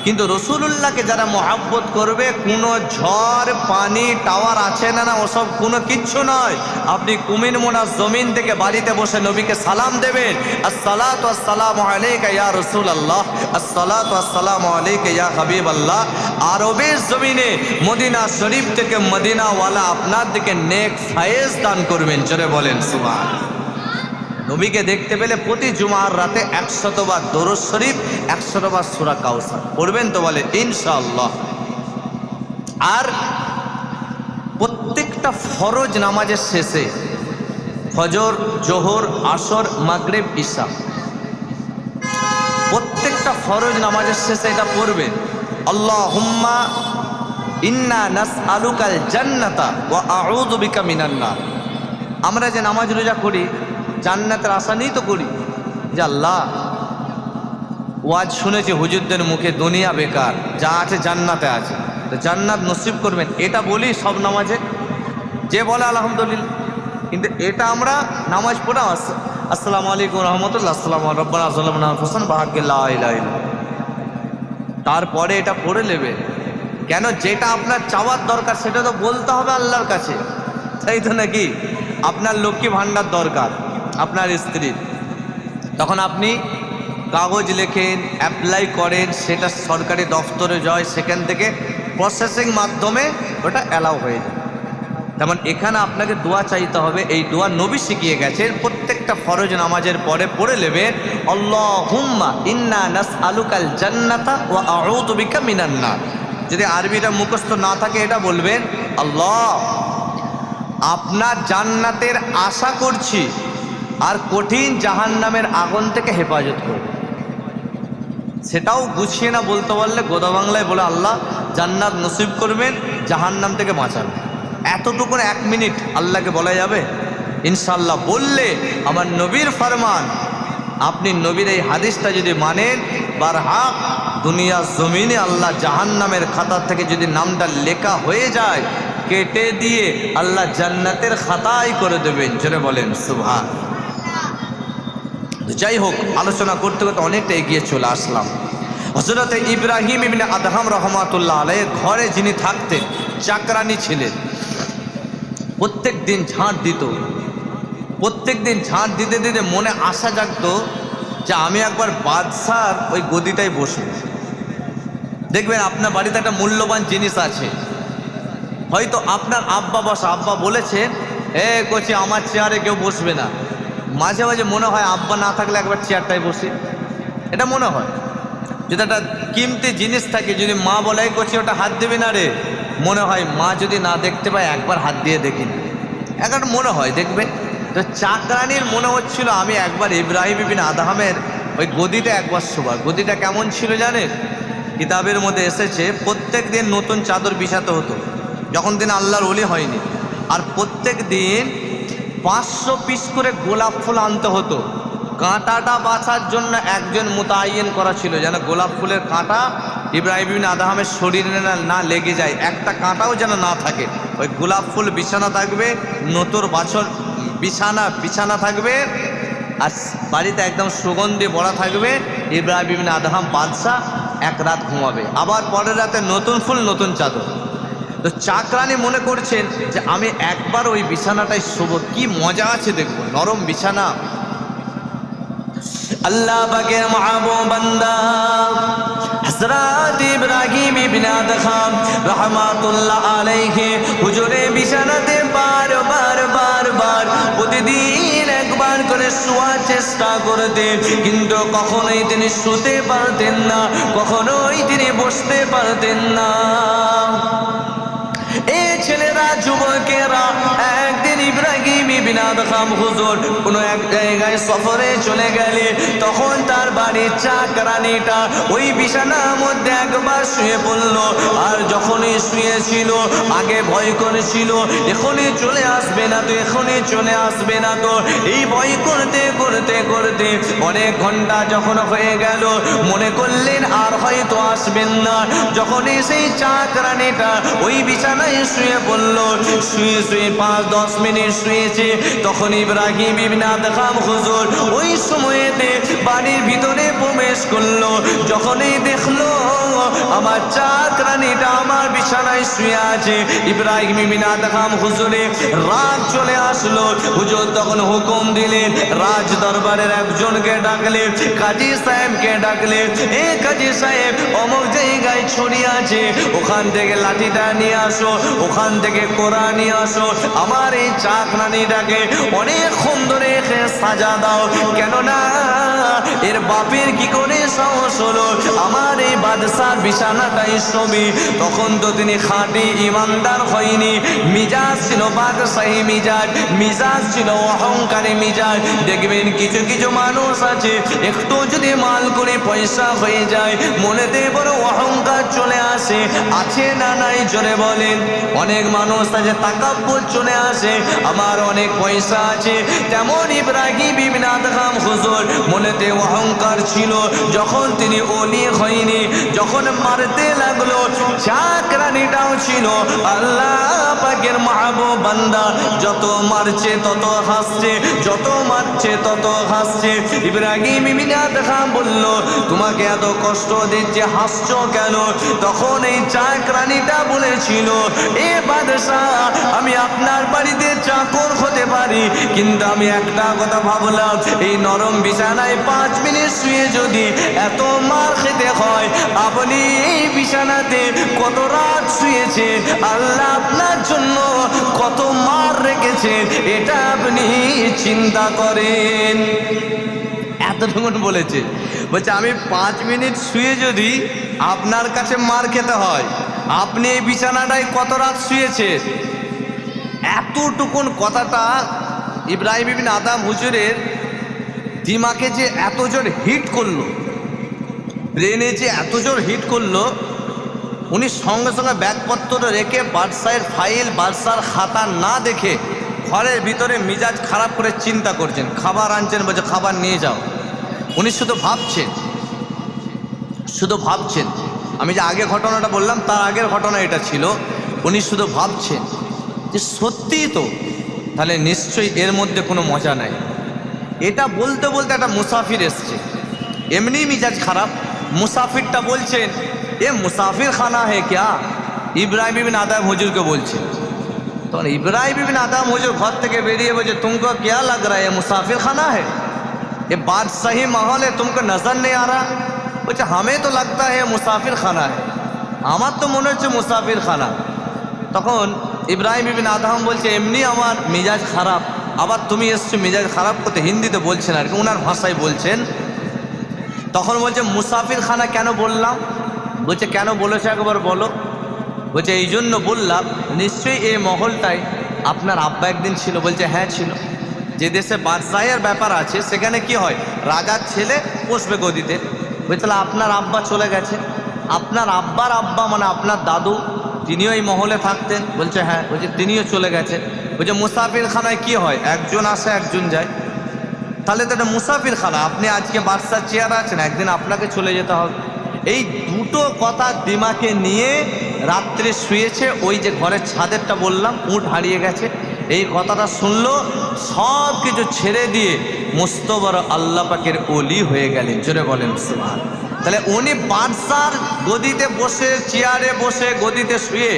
কিন্তু রসুলুল্লাহকে যারা মহাব্বত করবে, কোনো ঝড় পানি টাওয়ার আছে না ওসব কোনো কিচ্ছু নয়। আপনি কুমির মোনা জমিন থেকে বাড়িতে বসে নবীকে সালাম দেবেন, আসসালাতু আসসালামু আলাইকা ইয়া রাসূলুল্লাহ, আসসালাতু আসসালামু আলাইকা ইয়া হাবিবাল্লাহ। আরবের জমিনে মদিনা শরীফ থেকে মদিনাওয়ালা আপনার দিকে নেক ফায়েজ দান করবেন। জোরে বলেন সুবহান। নবীকে দেখতে পেলে প্রতি জুমার রাতে 100 বার দরুদ শরীফ, 100 বার সূরা কাউসার পড়বেন তো বলে ইনশাআল্লাহ। আর প্রত্যেকটা ফরজ নামাজের শেষে, ফজর, জোহর, আসর, মাগরিব, ইশা, প্রত্যেকটা ফরজ নামাজের শেষে এটা পড়বেন, আল্লাহুম্মা ইন্না নাসআলুকাল জান্নাতা ওয়া আউযু বিকা মিনান নার। আমরা যে নামাজ রোজা করি জান্নাতের আশা নিয়েই তো করি, যে আল্লাহ ওয়াজ শুনেছি হুজুরদের মুখে দুনিয়া বেকার, যা আছে জান্নাতে আছে, তো জান্নাত নসিব করবেন, এটা বলি সব নামাজে। যে বলে আলহামদুলিল্লাহ, কিন্তু এটা আমরা নামাজ পড়া আসসালামু আলাইকুম রহমতুল্লাহ, আসসালামু রব্বানা যালামনা আনফুসানা ওয়া লা ইলাহা ইল্লাল্লাহ, তারপরে এটা পড়ে নেবে। কেন? যেটা আপনার চাওয়ার দরকার সেটা তো বলতে হবে আল্লাহর কাছে, তাই তো নাকি? আপনার লক্ষ্মী ভাণ্ডার দরকার আপনার স্ত্রীর, তখন আপনি কাগজ লেখেন, অ্যাপ্লাই করেন, সেটা সরকারি দফতরে যায়, সেখান থেকে প্রসেসিং মাধ্যমে ওটা অ্যালাউ হয়ে যায়। তেমন এখানে আপনাকে দোয়া চাইতে হবে, এই দোয়া নবী শিখিয়ে গেছেন, প্রত্যেকটা ফরজ নামাজের পরে পড়ে নেবেন, আল্লাহুম্মা ইন্না নাসআলুকাল জান্নাতা ওয়া আউযু বিকা মিনান নার। যদি আরবিটা মুখস্থ না থাকে এটা বলবেন, আল্লাহ আপনার জান্নাতের আশা করছি আর কঠিন জাহান্নামের আগুন থেকে হেফাজত করবে। সেটাও গুছিয়ে না বলতে পারলে গোদা বাংলায় বলে আল্লাহ জান্নাত নসিব করবেন, জাহান্নাম থেকে বাঁচাবেন। এতটুকু 1 মিনিট আল্লাহকে বলা যাবে? ইনশাআল্লাহ বললে আমার নবীর ফরমান, আপনি নবীর এই হাদিসটা যদি মানেন, বারহাক দুনিয়া জমিনে আল্লাহ জাহান্নামের খাতা থেকে যদি নামটা লেখা হয়ে যায়, কেটে দিয়ে আল্লাহ জান্নাতের খাতাই করে দেবেন। জোরে বলেন সুবহান। যাই হোক, আলোচনা করতে করতে অনেকটা এগিয়ে চলে আসলাম। হযরত ইব্রাহিম ইবনে আদহাম রহমাতুল্লাহ আলাইহির ঘরে যিনি থাকতেন, চাকরানি ছিলেন, প্রত্যেক দিন ঝাঁট দিত। প্রত্যেক দিন ঝাঁট দিতে দিতে মনে আশা জাগতো যে আমি একবার বাদশার ওই গদিটাই বসবো। দেখবেন আপনার বাড়িতে একটা মূল্যবান জিনিস আছে, হয়তো আপনার আব্বা বসা, আব্বা বলেছেন কচি আমার চেয়ারে কেউ বসবে না। মাঝে মাঝে মনে হয় আব্বা না থাকলে একবার চেয়ারটাই বসে, এটা মনে হয়। যদি একটা কিমতি জিনিস থাকে, যদি মা বলে কচি ওটা হাত দিবি না রে, মনে হয় মা যদি না দেখতে পায় একবার হাত দিয়ে দেখি না, একটা মনে হয়। দেখবেন তো চাকরানির মনে হচ্ছিল আমি একবার ইব্রাহিম ইবনে আদহামের ওই গদিতে একবার শোবা। গদিটা কেমন ছিল জানেন? কিতাবের মধ্যে এসেছে প্রত্যেক দিন নতুন চাদর বিছাতে হতো যখন দিন আল্লাহর ওলি হয়নি, আর প্রত্যেক দিন 500 পিস করে গোলাপ ফুল আনতে হতো। কাঁটাটা বাছার জন্য একজন মুতায়িন করা ছিল, যেন গোলাপ ফুলের কাঁটা ইব্রাহিম ইবনে আদহামের শরীরে না লেগে যায়, একটা কাঁটাও যেন না থাকে। ওই গোলাপ ফুল বিছানা থাকবে, নতুন বাছর বিছানা থাকবে, আর বাড়িতে একদম সুগন্ধি ভরা থাকবে। ইব্রাহিম ইবনে আদহাম বাদশাহ এক রাত ঘুমাবে, আবার পরের রাতে নতুন ফুল নতুন চাদর। তো চাকরানি মনে করছেন যে আমি একবার ওই বিছানাটাই শোব, কি মজা আছে দেখবো, নরম বিছানা। আল্লাহ পাকের মাহবুব বান্দা হযরত ইব্রাহিম ইবনে আদহাম রাহমাতুল্লাহ আলাইহি হুজুরে বিছানাতে বার প্রতিদিন একবার করে শোয়ার চেষ্টা করতেন, কিন্তু কখনোই তিনি শুতে পারতেন না, কখনোই তিনি বসতে পারতেন না। এই ছেলেরা, যুবকেরা, একদিন ইব্রাহিম ইবনে আদহাম হুজুর কোনো এক জায়গায় সফরে চলে গেলে, তখন তার বাড়ির চাকরানিটা ওই বিছানার মধ্যে একবার শুয়ে পড়ল। আর যখনই শুয়েছিল আগে ভয় করেছিল এখনই চলে আসবে না তো, এখনই চলে আসবে না তো, এই ভয় করতে করতে করতে অনেক ঘন্টা যখন হয়ে গেল, মনে করলেন আর হয়তো আসবেন না। যখনই সেই চাকরানিটা ওই বিছানায় শুয়ে পড়ল, শুয়ে 5-10 মিনিট শুয়ে হয়েছে। তখন ইব্রাহিম ইবনে আদহাম হুজুর ওই সময়েতে বাড়ির ভিতরে প্রবেশ করলো। যখনই দেখলো আমার চাকরানিটা আমার বিছানায় শুয়ে আছে, ইব্রাহিম ইবনে আদহাম হুজুরে রাগ চলে আসলো। হুজুর তখন হুকুম দিলেন, রাজ দরবারের একজনকে ডাকলেন, কাজী সাহেবকে ডাকলেন। এ কাজী সাহেব, অমুক জায়গায় ছড়ি আছে, ওখান থেকে লাঠিটা নিয়ে আসো, ওখান থেকে কোরআন নিয়ে আসো, আমার এই চাকরানিটাকে অনেকক্ষণ ধরে সাজা দাও। কেননা এর বাপের কি করে সাহস হলো আমার এই বাদশার বিছানাটাই ছবি। তখন তো তিনি খাঁটি ইমানদার হয়নি, মিজাজ ছিল বাদশাহী মিজাজ, মিজাজ ছিল অহংকারী মিজাজ। দেখবেন কিছু কিছু মানুষ আছে, একটু যদি মাল করে পয়সা হয়ে যায় মনেতে বড় অহংকার চলে আসে। আছে না নাই জোরে বলেন? অনেক মানুষ আছে তাকাব্বুর চলে আসে, আমার অনেক পয়সা আছে। তেমন ইব্রাহিম ইবনে আদহাম হুজুর মনেতে অহংকার ছিল। যখন তিনি ওলি হয়নি, যখন মারতে লাগলো, চাকরানিটাও ছিল আল্লাহ পাকের মাহবুব বান্দা। যত মারছে তত হাসছে, যত মারছে তত হাসছে। ইব্রাহিম ইবনে আদহাম বলল, তোমাকে এত কষ্ট দিচ্ছে, হাসছো কেন? তখন এই চাকরানিটা বলেছিল, এ বাদশাহ, আমি আপনার বাড়িতে চাকর হতে পারি, কিন্তু আমি একটা কথা ভাবলাম, এই নরম বিছানায় 5 মিনিট শুয়ে যদি এত মার খেতে হয়, আপনি এই বিছানাতে কত রাত শুয়েছেন, আল্লাহ আপনার জন্য কত মার রেখেছেন, এটা আপনি চিন্তা করেন। এতটুকু বলেছে। বলছে আমি 5 মিনিট শুয়ে যদি আপনার কাছে মার খেতে হয়, আপনি এই বিছানাটায় কত রাত শুয়েছেন। এতটুকুন কথাটা ইব্রাহিম ইবনে আদহাম হুজুরের দিমাগে যে এত জোর হিট করলো, ব্রেনে যে এত জোর হিট করলো, উনি সঙ্গে সঙ্গে ব্যাগপত্র রেখে বাদশাহের ফাইল, বাদশার খাতা না দেখে ঘরের ভিতরে মিজাজ খারাপ করে চিন্তা করছেন। খাবার আনছেন, বলছে খাবার নিয়ে যাও। উনি শুধু ভাবছেন, শুধু ভাবছেন। আমি যে আগে ঘটনাটা বললাম তার আগের ঘটনা এটা ছিল। উনি শুধু ভাবছেন যে সত্যিই তো, তাহলে নিশ্চয়ই এর মধ্যে কোনো মজা নাই। এটা বলতে বলতে একটা মুসাফির এসছে, এমনি মিজাজ খারাপ। মুসাফিরটা বলছেন, এ মুসাফির খানা হে ক্যা? ইব্রাহিম ইবনে আদহাম হুজুরকে বলছে। তখন ইব্রাহিম ইবনে আদহাম হুজুর ঘর থেকে বেরিয়ে বলছে, तुमको क्या लग रहा है ये मुसाफिर खाना है, ये बादशाही माहौल है, तुमको नजर नहीं आ रहा? বলছে हमें तो लगता है मुसाफिर खाना है, আমার তো মনে হচ্ছে মুসাফির খানা। তখন ইব্রাহিম ইবনে আদহাম বলছে, এমনি আমার মিজাজ খারাপ, আবার তুমি এসছো মিজাজ খারাপ করতে। হিন্দিতে বলছেন আর কি, ওনার ভাষায় বলছেন। তখন বলছে মুসাফির খানা কেন বললাম? বলছে কেন বলেছে একবার বলো। বলছে এই জন্য বললাম, নিশ্চয়ই এই মহলটাই আপনার আব্বা একদিন ছিল। বলছে হ্যাঁ ছিল। যে দেশে বাদশাহের ব্যাপার আছে সেখানে কি হয়, রাজার ছেলে বসবে গদিতে। বলছে তাহলে আপনার আব্বা চলে গেছে, আপনার আব্বার আব্বা মানে আপনার দাদু, তিনিও এই মহলে থাকতেন। বলছে হ্যাঁ। বলছে তিনিও চলে গেছে। বলছে মুসাফির খানায় কি হয়, একজন আসে একজন যায়, তাহলে তো এটা মুসাফির খানা। আপনি আজকে বাদশার চেয়ারে আছেন, একদিন আপনাকে চলে যেতে হবে। এই দুটো কথা দিমাকে নিয়ে রাত্রে শুয়েছে। ওই যে ঘরের ছাদেরটা বললাম, উট হারিয়ে গেছে, এই কথাটা শুনলো, সব কিছু ছেড়ে দিয়ে মস্ত বড় আল্লাহ পাকের ওলি হয়ে গেলেন। জোরে বলেন সুবহান। তাহলে উনি বাদশার গদিতে বসে, চেয়ারে বসে, গদিতে শুয়ে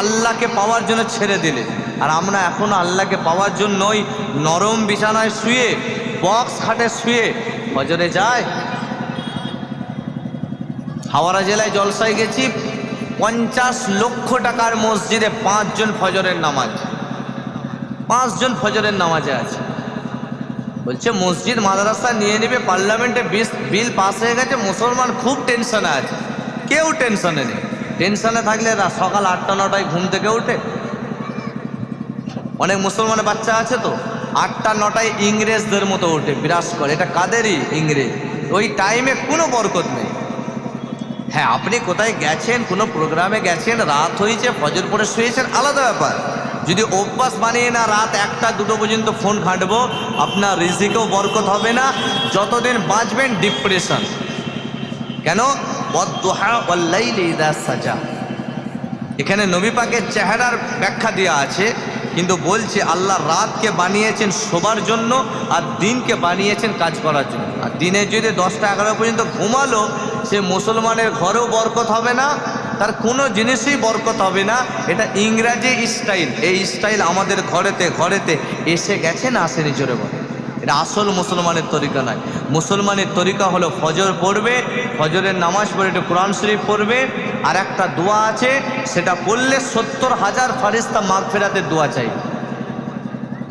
আল্লাহকে পাওয়ার জন্য ছেড়ে দিলেন। আর আমরা এখন আল্লাহকে পাওয়ার জন্য ওই নরম বিছানায় শুয়ে, বক্স খাটে শুয়ে ফজরে যায়। হাওড়া জেলায় জলসায় গেছি, 50 লক্ষ টাকার মসজিদে 5 জন ফজরের নামাজ, 5 জন ফজরের নামাজে আছে। বলছে মসজিদ মাদ্রাসা নিয়ে নেবে, পার্লামেন্টে বিল পাস হয়ে গেছে, মুসলমান খুব টেনশনে আছে। কেউ টেনশনে নেই। টেনশনে থাকলে সকাল 8টা 9টায় ঘুম থেকে ওঠে। অনেক মুসলমানের বাচ্চা আছে তো 8টা 9টায় ইংরেজদের মতো ওঠে, বিরাজ করে। এটা কাদেরই ইংরেজ। ওই টাইমে কোনো বরকত নেই। হ্যাঁ, আপনি কোথায় গেছেন, কোনো প্রোগ্রামে গেছেন, রাত হয়েছে, ফজর পরে শুয়েছেন, আলাদা ব্যাপার। যদি অভ্যাস বানিয়ে না রাত 1টা 2টো পর্যন্ত ফোন ঘাঁটবো, আপনার রিজিকেও বরকত হবে না, যতদিন বাঁচবেন ডিপ্রেশন। কেন? ওয়াদ-দুহা ওয়াল-লাইলি ইযা সাজা। এখানে নবী পাকের চেহারার ব্যাখ্যা দেওয়া আছে। কিন্তু বলছে আল্লাহ রাতকে বানিয়েছেন শোবার জন্য আর দিনকে বানিয়েছেন কাজ করার জন্য। আর দিনে যদি 10টা 11 পর্যন্ত ঘুমালো, সে মুসলমানের ঘরেও বরকত হবে না, তার কোনো জিনিসই বরকত হবে না। এটা ইংরাজি স্টাইল। এই স্টাইল আমাদের ঘরেতে এসে গেছে না আসেনি? জোরে বলে। এটা আসল মুসলমানের তরিকা নয়। মুসলমানের তরিকা হলো ফজর পড়বে, ফজরের নামাজ পড়ে একটু কোরআন শরীফ পড়বে, আর একটা দোয়া আছে, সেটা পড়লে 70,000 ফারিস্তা মাগফিরাতের দোয়া চাই।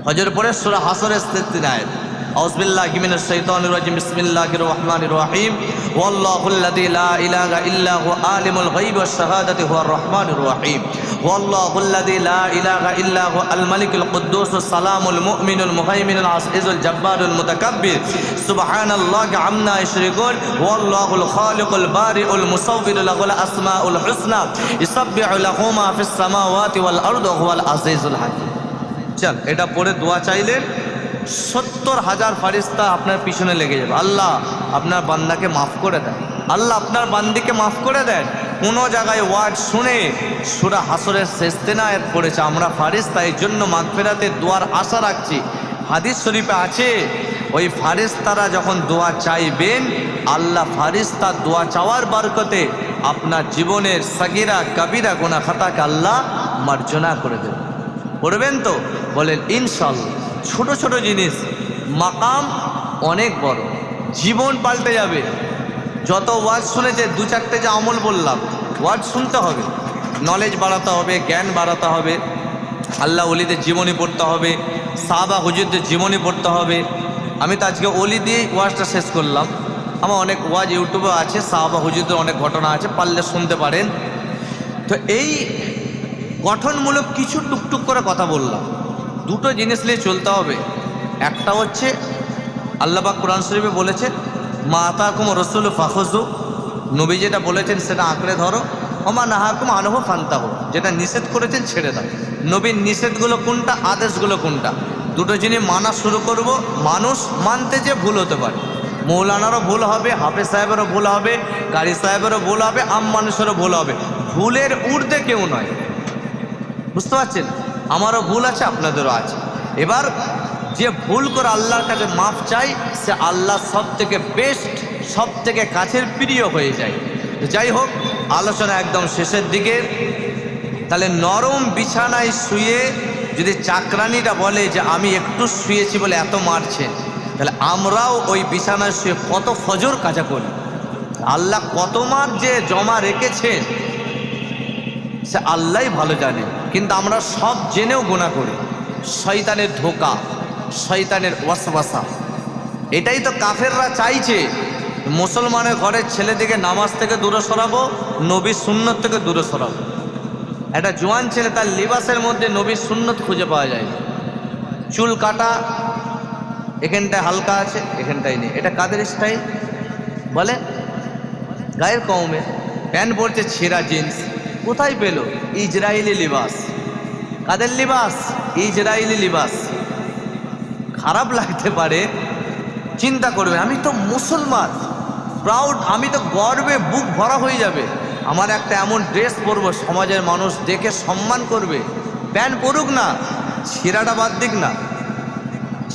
ফজর পড়ে সূরা হাসরের 33 আয়াত, আউযু বিল্লাহি মিনাশ শাইতানির রাজিম, বিসমিল্লাহির রহমানির রহিম, ওয়াল্লাহুল্লাযী লা ইলাহা ইল্লা হুয়া আলিমুল গায়বি ওয়াশ শাহাদাতি হুয়ার রহমানির রহিম, ওয়াল্লাহুল্লাযী লা ইলাহা ইল্লা হুয়া আল মালিকুল কুদ্দুসুস সালামুল মুমিনুল মুহাইমিনুল আজিজুল জাব্বারুল মুতাকাব্বির, সুবহানাল্লাহি আম্মা ইউশরিকুন, ওয়াল্লাহুল খালিকুল বারিউল মুসাওবিরু লাহুল আসমাউল হুসনা, ইউসাব্বিহু লাহু মা ফিস সামাওয়াতি ওয়াল আরদি ওয়া হুয়াল আজিজুল হাকীম। চল, এটা পড়ে দোয়া চাইলেন, 70,000 ফারিস্তা আপনার পিছনে লেগে যাবে। আল্লাহ আপনার বান্দাকে মাফ করে দেন, আল্লাহ আপনার বান্দিকে মাফ করে দেন। কোনো জায়গায় ওয়ার্ড শুনে সূরা হাসরের শেষ আয়াত পড়েছে, আমরা ফারিস্তা, এই জন্য মাগফিরাতের দোয়ার আশা রাখছি। হাদিস শরীফে আছে, ওই ফারিস্তারা যখন দোয়া চাইবেন, আল্লাহ ফারিস্তা দোয়া চাওয়ার বরকতে আপনার জীবনের সাগিরা কাবিরা গুনাহ খাতাকে আল্লাহ মার্জনা করে দেবেন। পড়বেন তো? বলেন ইনশাআল্লাহ। ছোট ছোট জিনিস, মাকাম অনেক বড়, জীবন পাল্টে যাবে। যত ওয়াজ শুনেছে, 2-4টে যে আমল বললাম, ওয়াজ শুনতে হবে, নলেজ বাড়াতে হবে, জ্ঞান বাড়াতে হবে, আল্লাহ ওলিদের জীবনী পড়তে হবে, সাহাবা হুজুরদের জীবনী পড়তে হবে। আমি তো আজকে ওলি দিয়েই ওয়াজটা শেষ করলাম। আমার অনেক ওয়াজ ইউটিউবে আছে, সাহাবা হুজুরদের অনেক ঘটনা আছে, পারলে শুনতে পারেন। তো এই গঠনমূলক কিছু টুকটুক করে কথা বললাম। দুটো জিনিস নিয়ে চলতে হবে। একটা হচ্ছে আল্লাহ পাক কোরআন শরীফে বলেছে, মা আতাকুম রাসূলু ফাখুযু, নবী যেটা বলেছেন সেটা আঁকড়ে ধরো, ওমা নাহাকুম আনহু ফান্তাহু, যেটা নিষেধ করেছেন ছেড়ে দাও। নবীর নিষেধগুলো কোনটা, আদেশগুলো কোনটা, দুটো জিনিস মানা শুরু করব। মানুষ মানতে যে ভুল হতে পারে, মৌলানারও ভুল হবে, হাফেজ সাহেবেরও ভুল হবে, কারি সাহেবেরও ভুল হবে, আম মানুষেরও ভুল হবে। ভুলের ঊর্ধ্বে কেউ নয়, বুঝতে পারছেন? আমারও ভুল আছে, আপনাদেরও আছে। এবার যে ভুল করে আল্লাহর কাছে মাফ চাই, সে আল্লাহ সব থেকে বেস্ট, সব থেকে কাছের প্রিয় হয়ে যায়। যাই হোক, আলোচনা একদম শেষের দিকে। তাহলে নরম বিছানায় শুয়ে যদি চাকরানিটা বলে যে আমি একটু শুয়েছি বলে এত মারছেন, তাহলে আমরাও ওই বিছানায় শুয়ে কত ফজর কাজা করি। আল্লাহ কত মার যে জমা রেখেছেন সে আল্লাহই ভালো জানে, কিন্তু আমরা সব জেনেও গুনাহ করি। শয়তানের ধোঁকা, শয়তানের ওয়াসওয়াসা, এটাই তো কাফেররা চাইছে। মুসলমানের ঘরের ছেলেদিকে নামাজ থেকে দূরে সরাবো, নবীর সুন্নত থেকে দূরে সরাবো। একটা জোয়ান ছেলে, তার লিবাসের মধ্যে নবীর সুন্নত খুঁজে পাওয়া যায়। চুল কাটা, এখানটায় হালকা আছে, এখানটায় নেই। এটা কাদের স্টাইল বলে? গায়ের কওমে। প্যান্ট পরছে ছেঁড়া জিন্স, কোথায় পেল? ইজরায়েলি লিবাস। কাদের লিবাস? ইজরায়েলি লিবাস। খারাপ লাগতে পারে, চিন্তা করবে আমি তো মুসলমান, প্রাউড, আমি তো গর্বে বুক ভরা হয়ে যাবে। আমার একটা এমন ড্রেস পরবো, সমাজের মানুষ দেখে সম্মান করবে। প্যান্ট পরুক না, ছেঁড়াটা বাদ দিক না,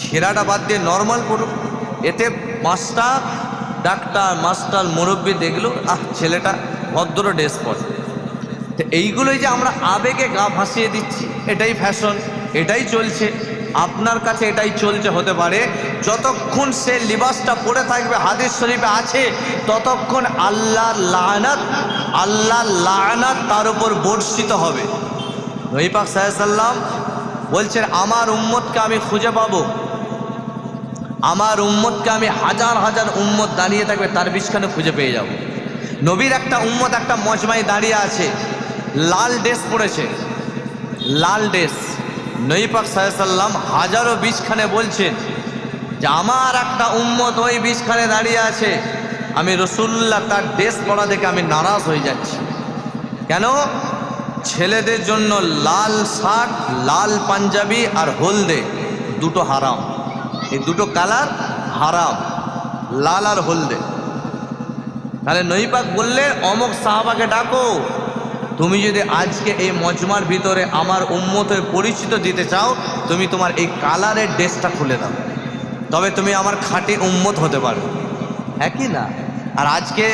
ছেঁড়াটা বাদ দিয়ে নর্মাল পরুক। এতে মাস্টার, ডাক্তার, মাস্টার, মুরব্বী দেখলো, ছেলেটা ভদ্র ড্রেস পরে। তো এইগুলোই যে আমরা আবেগে গা ভাসিয়ে দিচ্ছি, এটাই ফ্যাশন, এটাই চলছে। আপনার কাছে এটাই চলছে হতে পারে। যতক্ষণ সে লিবাসটা পরে থাকবে, হাদিস শরীফে আছে, ততক্ষণ আল্লাহর লাআনাত তার উপর বর্ষিত হবে। নবী পাক সাল্লাল্লাহু আলাইহি ওয়াসাল্লাম বলছেন, আমার উম্মতকে আমি খুঁজে পাবো, আমার উম্মতকে আমি হাজার হাজার উম্মত দাঁড়িয়ে থাকবে, তার বিছখানে খুঁজে পেয়ে যাব। নবীর একটা উম্মত একটা মজমায় দাঁড়িয়ে আছে, লাল ড্রেস পরেছে, লাল ড্রেস। নবী পাক সাল্লাল্লাহু আলাইহি ওয়াসাল্লাম হাজারো বিছখানে বলছেন যে আমার একটা উম্মত ওই বিছখানে দাঁড়িয়ে আছে। আমি রাসূলুল্লাহ তার ড্রেস পরা দেখে আমি নারাজ হয়ে যাচ্ছি। কেন? ছেলেদের জন্য লাল শার্ট, লাল পাঞ্জাবি আর হলদে দুটো হারাম। এই দুটো কালার হারাম, লাল আর হলদে। তাহলে নবী পাক বললে অমুক সাহাবাকে ডাকো, তুমি যদি আজকে এই মজমার ভিতরে আমার উম্মতের পরিচিত দিতে চাও, তুমি তোমার এই কালারের ড্রেসটা খুলে দাও, তবে তুমি আমার খাঁটি উম্মত হতে পারো, হ্যাঁ কি না? আর আজকে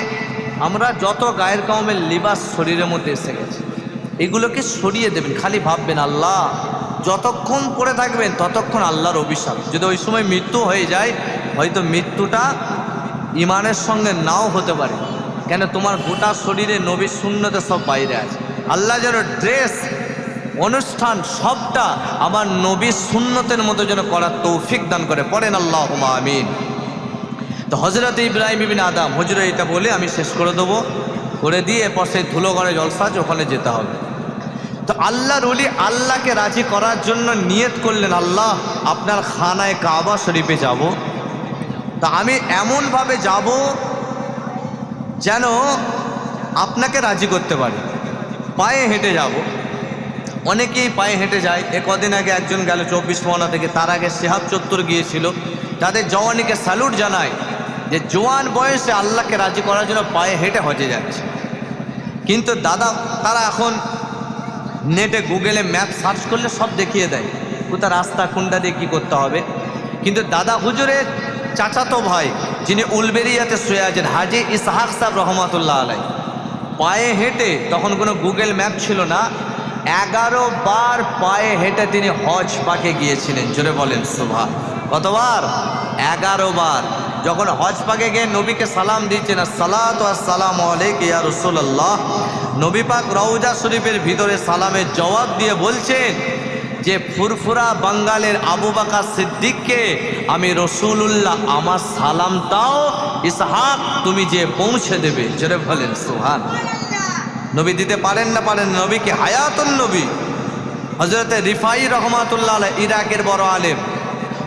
আমরা যত গায়ের কওমের লিবাস শরীরের মধ্যে এসে গেছে, এগুলোকে সরিয়ে দেবেন। খালি ভাববেন আল্লাহ, যতক্ষণ পড়ে থাকবেন ততক্ষণ আল্লাহর অভিশাপ। যদি ওই সময় মৃত্যু হয়ে যায়, হয়তো মৃত্যুটা ইমানের সঙ্গে নাও হতে পারে, কেন তোমার গোটা শরীরে নবীর সুন্নতে সব বাইরে আছে। আল্লাহ যেন ড্রেস অনুষ্ঠান সবটা আমার নবীর সুন্নতের মতো যেন করার তৌফিক দান করে, পড়েন আল্লাহুম্মা আমিন। তো হযরত ইব্রাহিম ইবনে আদম, হুজুরে এটা বলে আমি শেষ করে দেবো, করে দিয়ে এরপর সেই ধুলোগড়ে জলসা আছে, ওখানে যেতে হবে। তো আল্লাহর ওলি আল্লাহকে রাজি করার জন্য নিয়ত করলেন, আল্লাহ আপনার খানায় কাবা শরীফে যাব, তা আমি এমনভাবে যাব যেন আপনাকে রাজি করতে পারি, পায়ে হেঁটে যাব। অনেকেই পায়ে হেঁটে যায়। কদিন আগে একজন গেল 24 পরগনা থেকে, তার আগে সিহাব চত্বর গিয়েছিল। তাদের জওয়ানিকে স্যালুট জানায় যে জোয়ান বয়সে আল্লাহকে রাজি করার জন্য পায়ে হেঁটে হজে যাচ্ছে। কিন্তু দাদা, তারা এখন নেটে গুগলে ম্যাপ সার্চ করলে সব দেখিয়ে দেয় কোথা রাস্তা কোনটা দিয়ে কী করতে হবে। কিন্তু দাদা হুজুরের চাচাতো ভাই, যিনি উলবেরিয়াতে শুয়ে আছেন, হাজি ইসহাক সাহেব রহমাতুল্লাহ আলাই, পায়ে হেঁটে, তখন কোনো গুগল ম্যাপ ছিল না, 11 বার পায়ে হেঁটে তিনি হজ পাকে গিয়েছিলেন। জোরে বলেন সুবহান। কতবার? 11 বার। যখন হজ পাকে গিয়ে নবীকে সালাম দিচ্ছেন, আসসালাতু আসসালামু আলাইকা ইয়া রাসূলুল্লাহ, নবী পাক রওজা শরীফের ভিতরে সালামের জবাব দিয়ে বলছেন যে ফুরফুরা বাঙ্গালের আবু বকর সিদ্দিককে আমি রাসূলুল্লাহ আমার সালামটাও ইসহাক তুমি যে পৌঁছে দেবে। জোরে বলেন সুবহান। নবী দিতে পারেন না পারেন? নবীকে হায়াতুন নবী। হযরতে রিফাই রহমাতুল্লাহ আলাইহি ইরাকের বড় আলেম,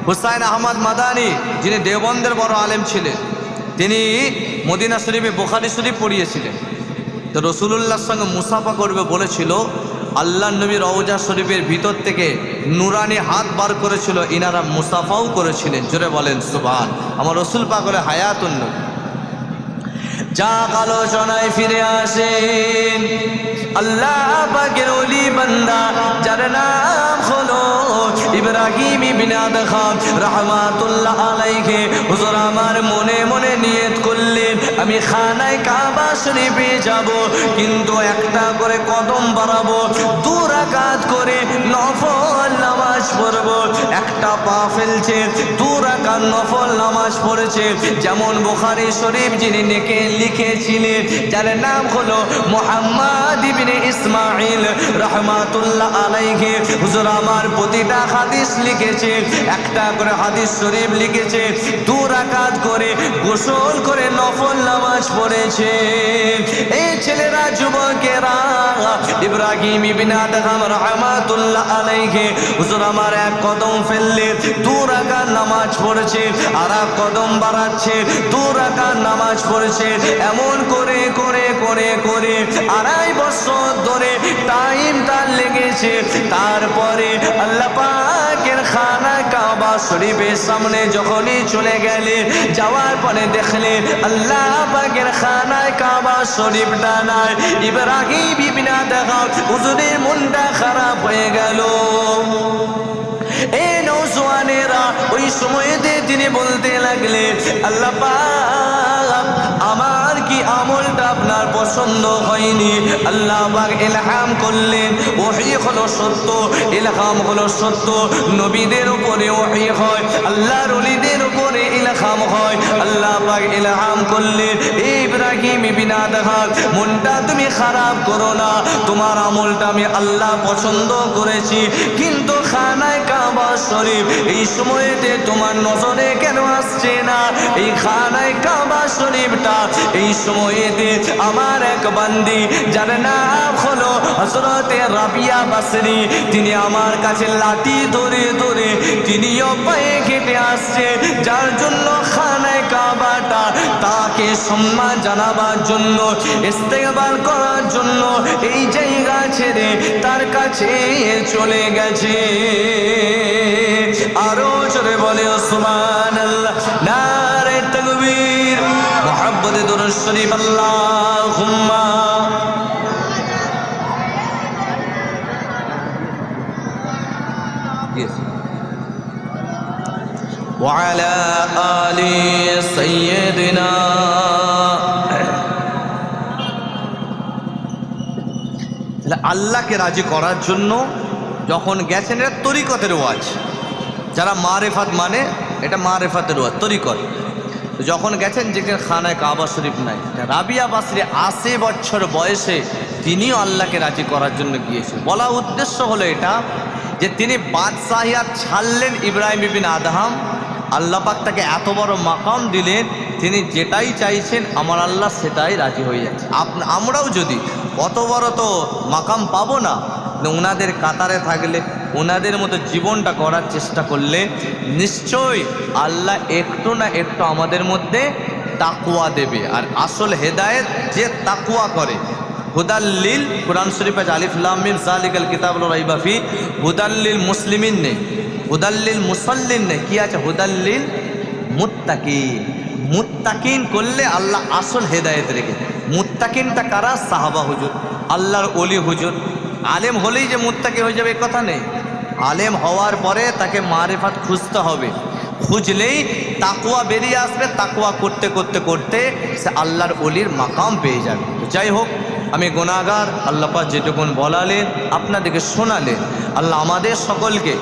হুসাইন আহমদ মাদানী যিনি দেওবন্দের বড় আলেম ছিলেন, তিনি মদিনা শরীফে বুখারী শরীফ পড়িয়েছিলেন। তো রাসূলুল্লাহর সঙ্গে মুসাফা করবে বলেছিল, আল্লাহ নবী রওজা শরীফের ভিতর থেকে নুরানি হাত বার করেছিল, ইনারা মুসাফাও করেছিলেন। জোরে বলেন সুবহান। আমার রাসূল পাক হলো হায়াতুন নবী। যাক আলোচনায় ফিরে আসেন। আল্লাহ পাকের ওলি বান্দা যার নাম হলো ইব্রাহিম ইবনে আদখাম রাহমাতুল্লাহ আলাইহি, হুজুর আমার মনে মনে নিয়ত করলেন আমি খানায় কাবা শরীফে যাব, কিন্তু একটা করে কদম বাড়াবো, 2 রাকাত করে নফল নামাজ পড়বো। একটা পা ফেলছে, 2 রাকাত নফল নামাজ পড়েছে। যেমন বুখারী শরীফ যিনি লিখেছিলেন, যার নাম হলো মুহাম্মদ ইবনে ইসমাঈল রাহমাতুল্লাহ আলাইহি, হুজুর আমার প্রতিটা হাদিস লিখেছে, একটা করে হাদিস শরীফ লিখেছে, 2 রাকাত করে গোসল করে নফল নামাজ পড়েছে। এই ছেলেরা, যুবকেরা, ইব্রাহিম ইবনে আদখাম রাহমাতুল্লাহ আলাইহি, হুজুর আমার এক কদম ফেললে 2 রাকাত নামাজ পড়েছে, আর এক কদম বাড়াচ্ছে, 2 রাকাত নামাজ পড়েছে। এমন করে করে করে করে 2.5 বছর ধরে টাইম তার লেগেছে। তারপরে আল্লাহ পাকের খানা কাবা শরীফের সামনে যখনই চলে গেলে, যাওয়ার পরে দেখলে আল্লাহ পাকের খানায় কাবা শরীফটা নাই। ইব্রাহিম ইবনে আদখাম হুজুরের মনটা খারাপ হয়ে গেল। এই নওজওয়ানেরা ওই সময়তে তিনি বলতে লাগলেন, আল্লাহ পাক আমার কি আমলটা আপনার পছন্দ হয়নি? আল্লাহ পাক ইলহাম করলেন, ওহী হলো সত্য, ইলহাম হলো সত্য। নবীদের উপরে ওহী হয়, আল্লাহর ওলিদের উপরে ইলহাম হয়। আল্লাহ পাক ইলহাম করলেন, ইব্রাহিম ইবনে আদখাম মনটা তুমি খারাপ করো না, তোমার আমলটা আমি আল্লাহ পছন্দ করেছি, কিন্তু খানায় কাবা শরীফ এই সময়তে তোমার নজরে কেন আসছে না? এই খানায় কাবা শরীফটা এই সময়েতে আমার এক বান্দি যার নাম হলো হযরতে রাবিয়া বাসরি, তিনি আমার কাছে লাঠি ধরে ধরে তিনিও পায়ে হেঁটে আসছে, যার জন্য খানায় কাবাটা তাকে সম্মান জানাবার জন্য, ইস্তেকবাল করার জন্য এই জায়গা ছেড়ে তার কাছে চলে গেছে। আরো জোরে বলে সুবহানাল্লাহ, নারে তাকবীর, মুহাব্বতে দুরূদ শরীফ, আল্লাহুম্মা وعلى آل سيدنا আল্লাহকে রাজি করার জন্য যখন গেছেন, এটা তরিকতের ওয়াজ, যারা মারেফাত মানে এটা মারেফাতের ওয়াজ, তরিকত। যখন গেছেন যেখানে খানায় কাবা শরীফ নাই, রাবিয়া বাসরি ৮০ বছর বয়সে তিনিও আল্লাহকে রাজি করার জন্য গিয়েছেন। বলা উদ্দেশ্য হলো এটা যে তিনি বাদশাহিয়াত ছাড়লেন ইব্রাহিম ইবনে আদহাম, আল্লাহ পাক তাকে এত বড় মাকাম দিলেন, তিনি যেটাই চাইছেন আমার আল্লাহ সেটাই রাজি হয়ে যাচ্ছে। আমরাও যদি অত বড় তো মাকাম পাবো না, ওনাদের কাতারে থাকলে, ওনাদের মতো জীবনটা করার চেষ্টা করলে নিশ্চয়ই আল্লাহ একটু না একটু আমাদের মধ্যে তাকওয়া দেবে। আর আসল হেদায়েত যে তাকওয়া করে, হুদাল্লিল, কুরআন শরীফ আছে আলিফ লাম মিম যালিকাল কিতাবুল রাইবা ফি, হুদাল্লিল মুসলিমিন নেই, হুদাল্লিল মুসাল্লিন নেই, কি আছে হুদাল্লিল মুত্তাকিন। মুত্তাকিন করলে আল্লাহ আসল হেদায়েত রেখে। মুত্তাকিনটা কারা? সাহাবা হুজুর, আল্লাহর ওলি হুজুর। আলেম হলেই যে মুত্তাকি হয়ে যাবে এ কথা নেই, আলেম হওয়ার পরে তাকে মারিফাত খুঁজতে হবে, খুঁজলেই তাকওয়া বেরিয়ে আসবে, তাকওয়া করতে করতে করতে সে আল্লাহর ওলির মাকাম পেয়ে যাবে। তো যাই হোক, আমি গুনাহগার, আল্লাহ পাক যেটুকুন বলালেন আপনাদেরকে শোনালেন, আল্লাহ আমাদের সকলকে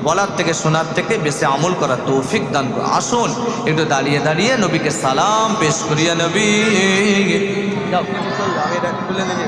বলার থেকে শোনার থেকে বেশি আমল করার তৌফিক দান করুন। আসুন একটু দাঁড়িয়ে দাঁড়িয়ে নবীকে সালাম পেশ করিয়া। নবী যাও, আমি এটা খুলে নিয়ে